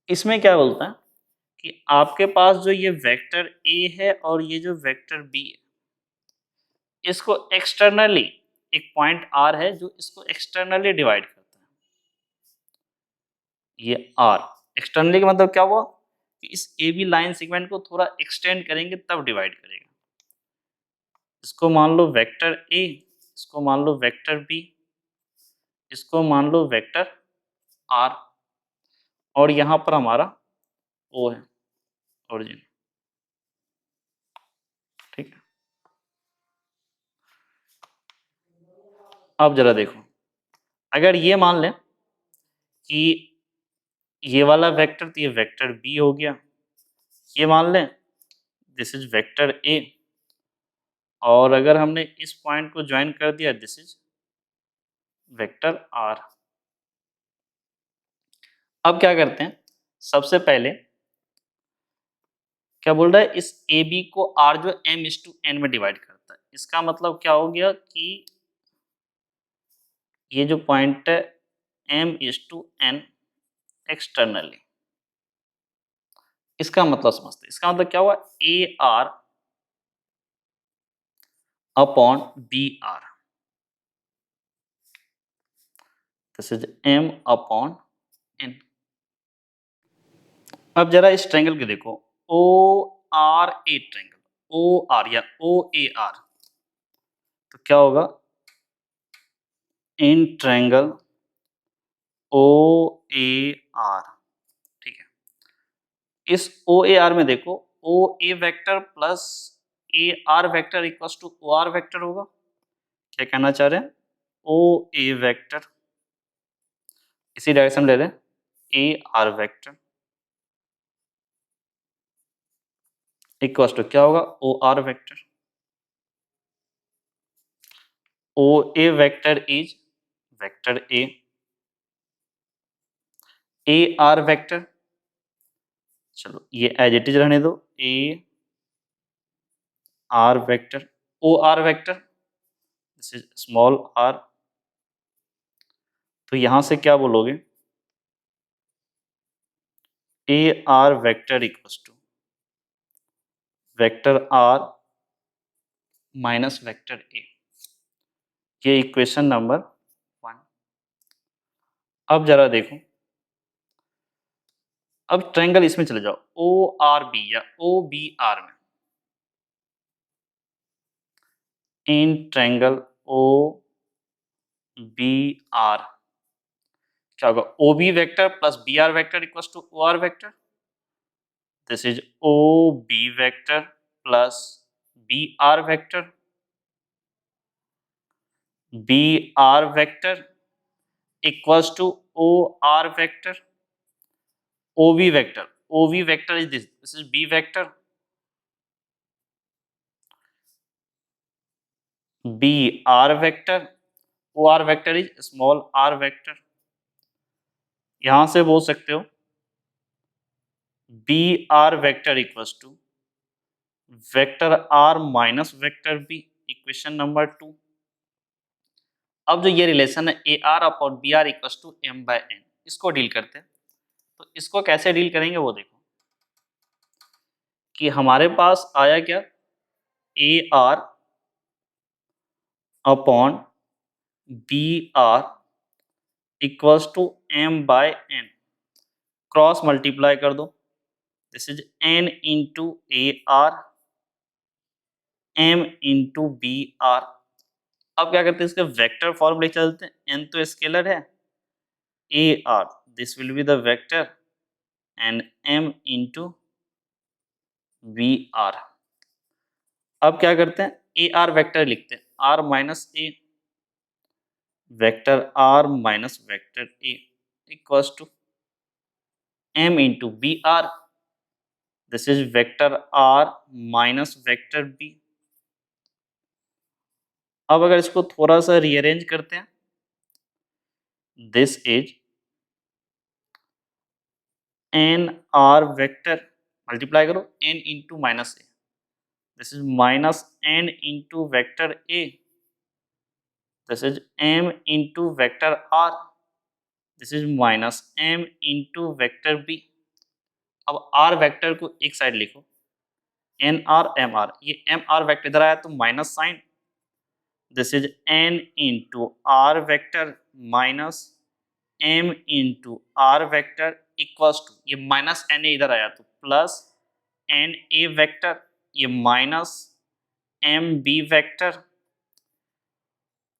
इसमें क्या बोलता है कि आपके पास जो ये वेक्टर ए है और ये जो वेक्टर बी है, इसको एक्सटर्नली एक पॉइंट आर है जो इसको एक्सटर्नली डिवाइड करता है। ये आर एक्सटर्नली का मतलब क्या हुआ कि इस ए बी लाइन सेगमेंट को थोड़ा एक्सटेंड करेंगे तब डिवाइड करेगा। इसको मान लो वेक्टर ए, इसको मान लो वेक्टर बी, इसको मान लो वेक्टर आर, और यहां पर हमारा ओ है, ओरिजिन। ठीक है, अब जरा देखो, अगर ये मान लें कि ये वाला वेक्टर, तो ये वेक्टर बी हो गया, ये मान लें दिस इज वेक्टर ए, और अगर हमने इस पॉइंट को ज्वाइन कर दिया दिस इज वेक्टर आर। अब क्या करते हैं, सबसे पहले क्या बोल रहा है, इस ए बी को आर जो एम इज टू एन में डिवाइड करता है। इसका मतलब क्या हो गया कि ये जो पॉइंट है M is to N externally, इसका मतलब समझते हैं। इसका मतलब क्या हुआ, A R upon B R, this is M upon N. अब जरा इस ट्रायंगल के देखो, O R A triangle, O R या ओ ए आर, तो क्या होगा, इन ट्रायंगल ओ ए आर। ठीक है, इस ओ ए आर में देखो, O A vector plus A R vector equals to O R vector होगा। क्या कहना चाह रहे हैं, ओ ए वेक्टर, इसी डायरेक्शन ले रहे हैं, A R vector equals to क्या होगा, O R vector. O A vector is vector A R vector, चलो ये एज इट इज रहने दो, A R vector, O R vector this is small R, तो यहां से क्या बोलोगे, A R vector equals to vector R minus vector A. ये इक्वेशन नंबर 1। अब जरा देखो, अब ट्रायंगल इसमें चले जाओ, ओ आर बी या ओ बी आर में, in triangle O B R क्या होगा, O B vector plus B R vector equals to O R vector, this is O B vector plus B R vector, B R vector equals to O R vector, O B vector, O B vector is this is B vector, B R vector, O R vector is small are vector. यहां से बोल सकते हो B R vector equals to vector R minus vector B, equation number 2। अब जो ये relation है A R upon B R equals to M by N, इसको डील करते हैं। तो इसको कैसे डील करेंगे वो देखो, कि हमारे पास आया क्या, A R upon B R equals to M by N, cross multiply कर दो, this is N into A R M into B R. अब क्या करते हैं, इसके वेक्टर फॉर्म ले चलते हैं, एन तो स्केलर है, A R this will be the vector and M into B R. अब क्या करते हैं, ए आर वेक्टर लिखते हैं, R minus A vector R minus vector A equals to M into B R, this is vector R minus vector B. अब अगर इसको थोड़ा सा रीअरेंज करते हैं, this is N R vector, multiply करो N into minus A, this is minus n into vector A, this is m into vector R, this is minus m into vector B। अब R vector को एक side लिखो, N R M R, ये M R vector इधर आया तो minus sign, this is N into R vector minus M into R vector equals to, ये minus N A इधर आया तो प्लस एन ए वेक्टर, ये माइनस एम बी वेक्टर।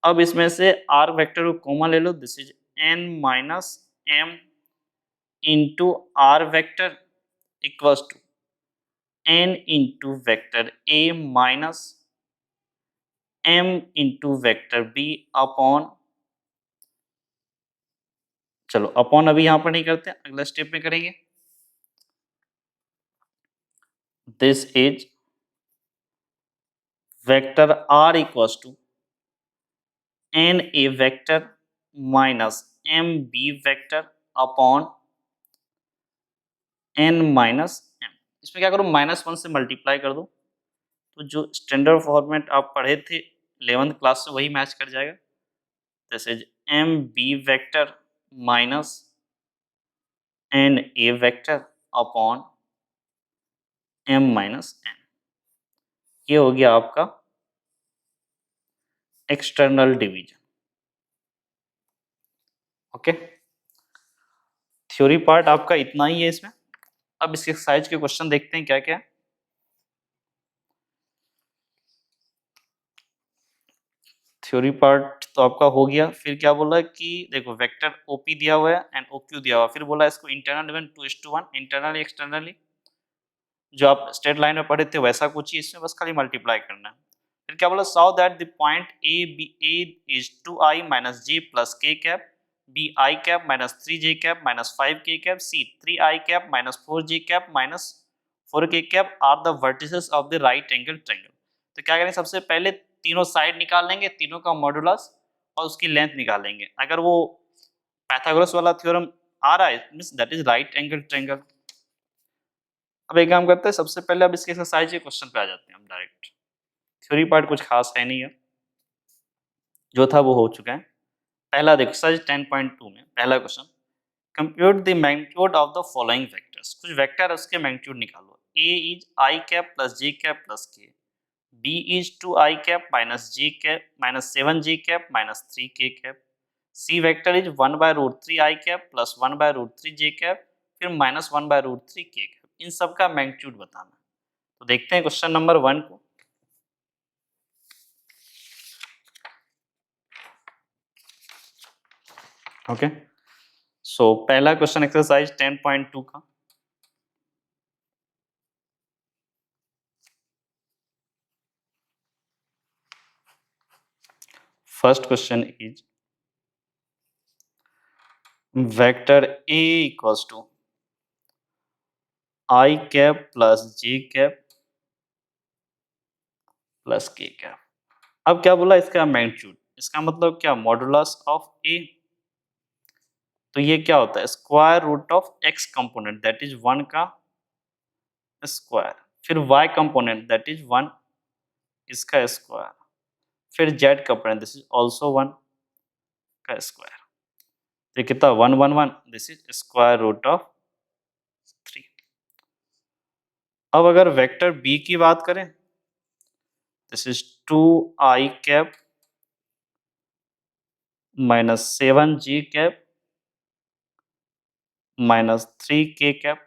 अब इसमें से आर वेक्टर को कॉमन ले लो, this is N minus M into R vector equals to n into vector A minus m into vector B upon, चलो upon अभी यहां पर नहीं करते, अगला स्टेप में करेंगे। This is vector R equals to n A vector minus m B vector upon n minus m। इसमें क्या करो, -1 से मल्टीप्लाई कर दो, तो जो स्टैंडर्ड फॉर्मेट आप पढ़े थे 11th क्लास से वही मैच कर जाएगा। This is m B vector minus n A vector upon m minus n। ये हो गया आपका external division. Okay, theory part आपका इतना ही है इसमें। अब इसके एक्सरसाइज के क्वेश्चन देखते हैं क्या क्या। थ्योरी पार्ट तो आपका हो गया, फिर क्या बोला कि देखो वेक्टर ओपी दिया हुआ है एंड ओक्यू दिया हुआ है, फिर बोला इसको इंटरनल डिवीजन 2:1 इंटरनली एक्सटर्नली, जो आप स्ट्रेट लाइन में पढ़े थे वैसा कुछ ही, इसमें बस खाली मल्टीप्लाई करना है। फिर क्या बोला, show that the point A is 2i minus J plus K cap, B I cap minus 3j cap minus 5k cap, C 3i cap minus 4j cap minus 4k cap are the vertices of the right angle triangle. तो क्या करेंगे, सबसे पहले तीनों side निकाल लेंगे, तीनों का मॉडुलस और उसकी लेंथ निकालेंगे। अगर वो पाइथागोरस वाला थ्योरम आ रहा है means that is right angle triangle. अब एक काम करते हैं, सबसे पहले अब इसके एक्सरसाइज के क्वेश्चन पे आ जाते हैं हम डायरेक्ट। थ्योरी पार्ट कुछ खास है नहीं है, जो था वो हो चुका है। पहला देखो एक्सरसाइज 10.2 में पहला question, compute the magnitude of the following vectors. कुछ वेक्टर है उसके मैग्नीट्यूड निकालो। A is I cap plus J cap plus K, B is 2i cap minus J cap minus 7j cap minus 3k cap, C vector is 1/√3i cap plus 1/√3j cap फिर minus 1/√3k cap. इन सब का magnitude बताना। तो देखते हैं question number 1 को। Okay, सो पहला क्वेश्चन एक्सरसाइज 10.2 का, first question is vector A equals to I cap plus J cap plus K cap. अब क्या बोला, इसका मैग्नीट्यूड, इसका मतलब क्या, मॉडुलस ऑफ ए। तो ये क्या होता है, square root of X component that is 1 का स्क्वायर, फिर वाई कंपोनेंट दैट इज 1 इसका स्क्वायर, फिर Z component this is also 1 का स्क्वायर। तो कितना 1 1 1, this is square root of 3। अब अगर वेक्टर बी की बात करें, this is 2i cap minus 7j cap minus 3k cap.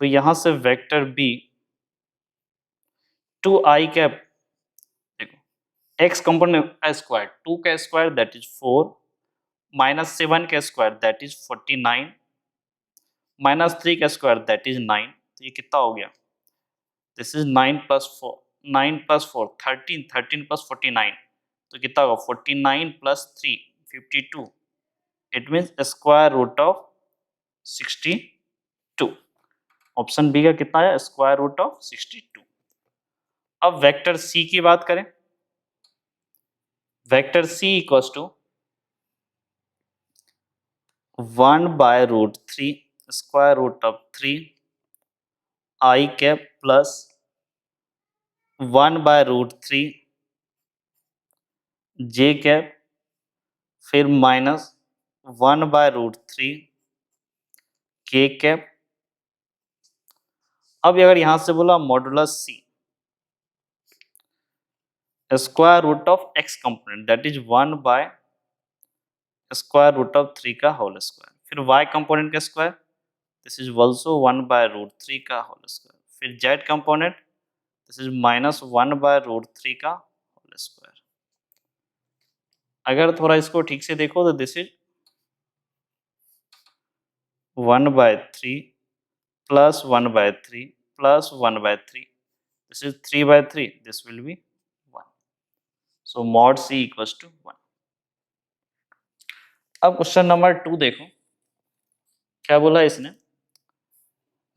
तो यहां से वेक्टर बी 2i कैप, देखो x कंपोनेंट का स्क्वायर 2 का स्क्वायर दैट इज 4 माइनस 7 का स्क्वायर दैट इज 49 माइनस 3 का स्क्वायर दैट इज 9। तो ये कितना हो गया, this is 9 plus 4 9 plus 4 13 13 plus 49, तो कितना होगा 49 plus 3 52। It means square root of 62। Option B का कितना है, स्क्वायर रूट ऑफ 62। अब वेक्टर सी की बात करें, vector C equals to 1/√3 square root of 3 i cap plus 1/√3 J cap, फिर -1/√3 के कैप। अब अगर यहां से बोला modulus C, square root of X component that is 1/√3 का होल स्क्वायर, फिर वाई कंपोनेंट का स्क्वायर दिस इज ऑल्सो 1/√3 का होल स्क्वायर, फिर जेड कंपोनेंट दिस इज -1/√3 का होल स्क्वायर। अगर थोड़ा इसको ठीक से देखो तो this is 1/3 plus 1/3 plus 1/3, this is 3/3, this will be 1, so mod c equals to 1। अब क्वेश्चन नंबर 2 देखो क्या बोला इसने,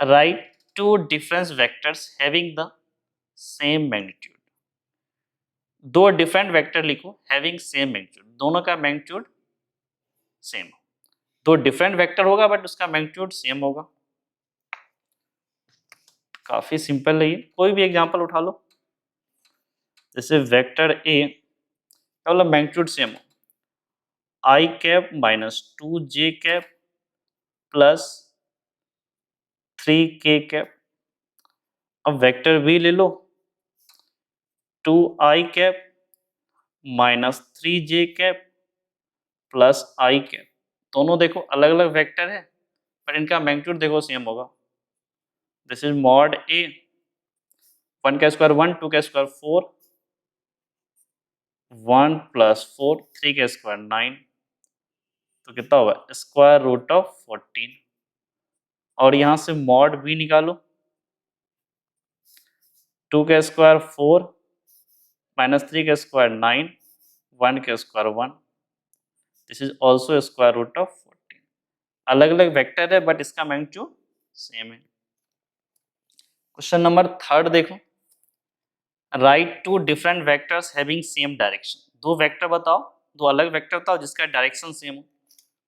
write two difference vectors having the same magnitude. दो डिफरेंट वेक्टर लिखो हैविंग सेम मैग्नीट्यूड, दोनों का मैग्नीट्यूड सेम हो। दो डिफरेंट वेक्टर होगा बट उसका मैग्नीट्यूड सेम होगा। काफी सिंपल है ये, कोई भी एग्जांपल उठा लो। जैसे वेक्टर ए मतलब मैग्नीट्यूड सेम हो, आई कैप -2 जे कैप प्लस 3 के कैप। अब वेक्टर बी ले लो, 2 I cap -3 J cap plus I cap. दोनों देखो अलग अलग वेक्टर है पर इनका मैग्नीट्यूड देखो सेम होगा। दिस इज मॉड ए, 1 का स्क्वायर 1, 2 का स्क्वायर 4, 1 + 4, 3 का स्क्वायर 9, तो कितना होगा स्क्वायर रूट ऑफ 14। और यहां से मॉड बी निकालो, 2 का स्क्वायर 4 -3 का स्क्वायर 9, 1 का square 1, this is also square root of 14। अलग अलग वेक्टर है बट इसका मैग्नीट्यूड सेम है। क्वेश्चन नंबर 3 देखो, write two different vectors having same direction. दो वेक्टर बताओ, दो अलग वेक्टर बताओ जिसका डायरेक्शन सेम हो।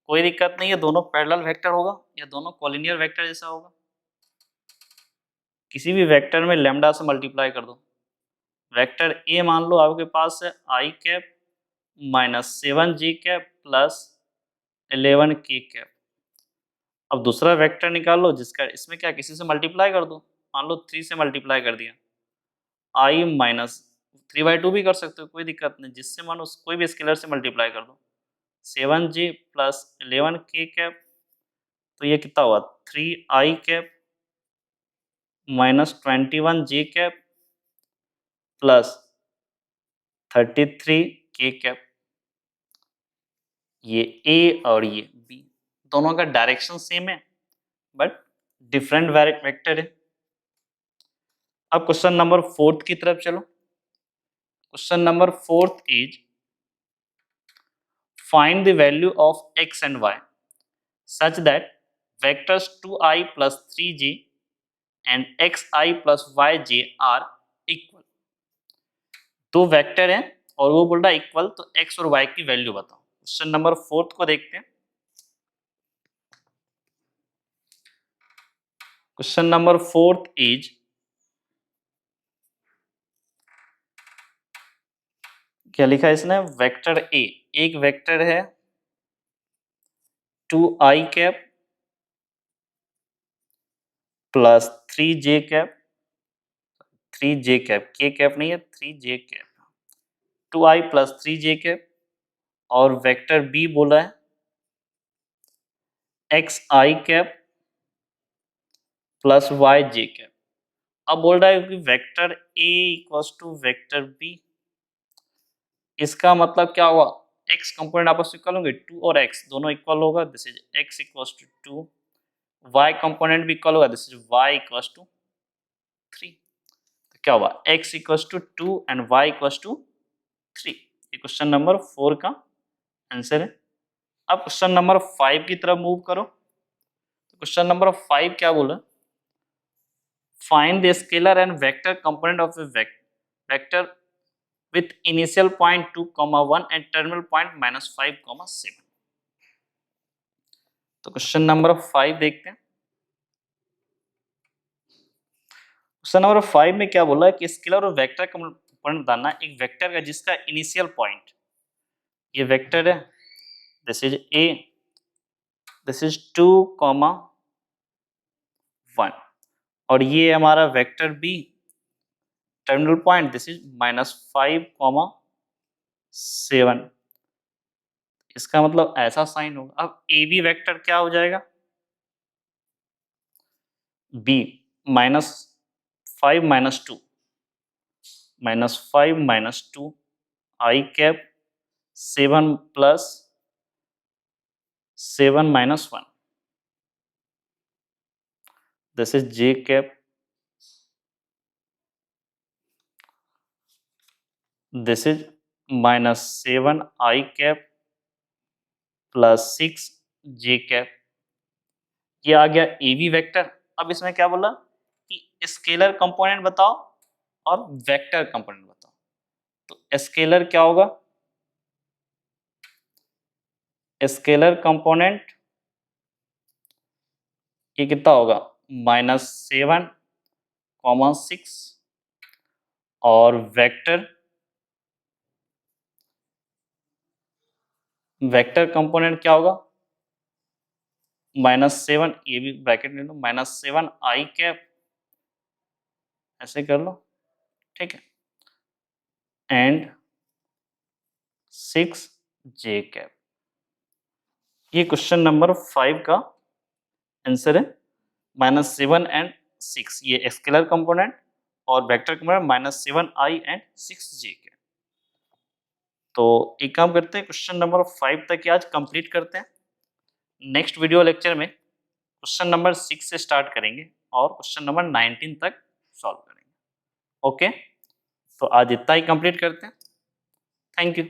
कोई दिक्कत नहीं है, दोनों पैरेलल वेक्टर होगा या दोनों कॉलिनियर वेक्टर जैसा होगा। किसी भी वेक्टर में लैम्डा से मल्टीप्लाई कर दो। वेक्टर ए मान लो आपके पास है आई कैप -7 जी कैप प्लस 11 के कैप। अब दूसरा वेक्टर निकाल लो जिसका इसमें क्या किसी से मल्टीप्लाई कर दो, मान लो 3 से मल्टीप्लाई कर दिया, आई -3/2 भी कर सकते हो, कोई दिक्कत नहीं, जिससे मानो कोई भी स्केलर से मल्टीप्लाई कर दो। 7 जी प्लस 11 के कैप, तो ये कितना हुआ 3 आई कैप -21 जे कैप प्लस 33 के कैप। ये ए और ये बी दोनों का डायरेक्शन सेम है बट डिफरेंट वेक्टर है। अब क्वेश्चन नंबर 4 की तरफ चलो। Question number 4 is find the value of x and y such that vectors 2i plus 3j and xi plus yj are equal। दो वेक्टर हैं और वो बोल रहा है इक्वल, तो x और y की वैल्यू बताओ। क्वेश्चन नंबर 4 को देखते हैं। क्वेश्चन नंबर 4 इज, क्या लिखा है इसने, वेक्टर ए, एक वेक्टर है 2i cap plus 3j cap, 3j cap, K cap नहीं है 3j cap, 2i plus 3j cap, और वेक्टर बी बोला है xi cap plus yj cap. अब बोल रहा है कि vector a equals to vector b, इसका मतलब क्या हुआ, x कंपोनेंट आपस में इक्वल होंगे, 2 और x दोनों इक्वल होगा, this is x equals to 2, y component भी इक्वल होगा, this is y equals to 3। तो क्या हुआ x equals to 2 and y equals to 3। ये क्वेश्चन नंबर 4 का आंसर है। अब क्वेश्चन नंबर 5 की तरफ मूव करो। तो क्वेश्चन नंबर 5 क्या बोला, find the scalar and vector component of a vector with initial point 2, 1 and terminal point -5, 7। तो क्वेश्चन नंबर 5 देखते हैं। क्वेश्चन नंबर 5 में क्या बोला है कि स्केलर और वेक्टर कंपोनेंट बताना एक वेक्टर का जिसका इनिशियल पॉइंट, ये वेक्टर है, this is A, this is 2, 1 और ये हमारा vector B terminal point this is -5, 7। इसका मतलब ऐसा साइन होगा। अब ए बी वेक्टर क्या हो जाएगा, B -5 -2 -5 -2 I cap 7 + 7 -1 this is J cap, this is -7 I cap + 6 J cap. ये आ गया ए बी वेक्टर। अब इसमें क्या बोला कि स्केलर कंपोनेंट बताओ और वेक्टर कंपोनेंट बताओ। तो स्केलर क्या होगा, स्केलर कंपोनेंट ये कितना होगा -7, 6 और वेक्टर कंपोनेंट क्या होगा -7, ये भी ब्रैकेट ले लो, -7 आई कैप, ऐसे कर लो, ठीक है, एंड 6 जे कैप। ये क्वेश्चन नंबर 5 का आंसर है। -7 एंड 6 ये स्केलर कंपोनेंट और vector component -7 I and 6 J cap. तो एक काम करते हैं, क्वेश्चन नंबर 5 तक ही आज कंप्लीट करते हैं। नेक्स्ट वीडियो लेक्चर में क्वेश्चन नंबर 6 से स्टार्ट करेंगे और क्वेश्चन नंबर 19 तक सॉल्व करेंगे। ओके, तो आज इतना ही कंप्लीट करते हैं। Thank you.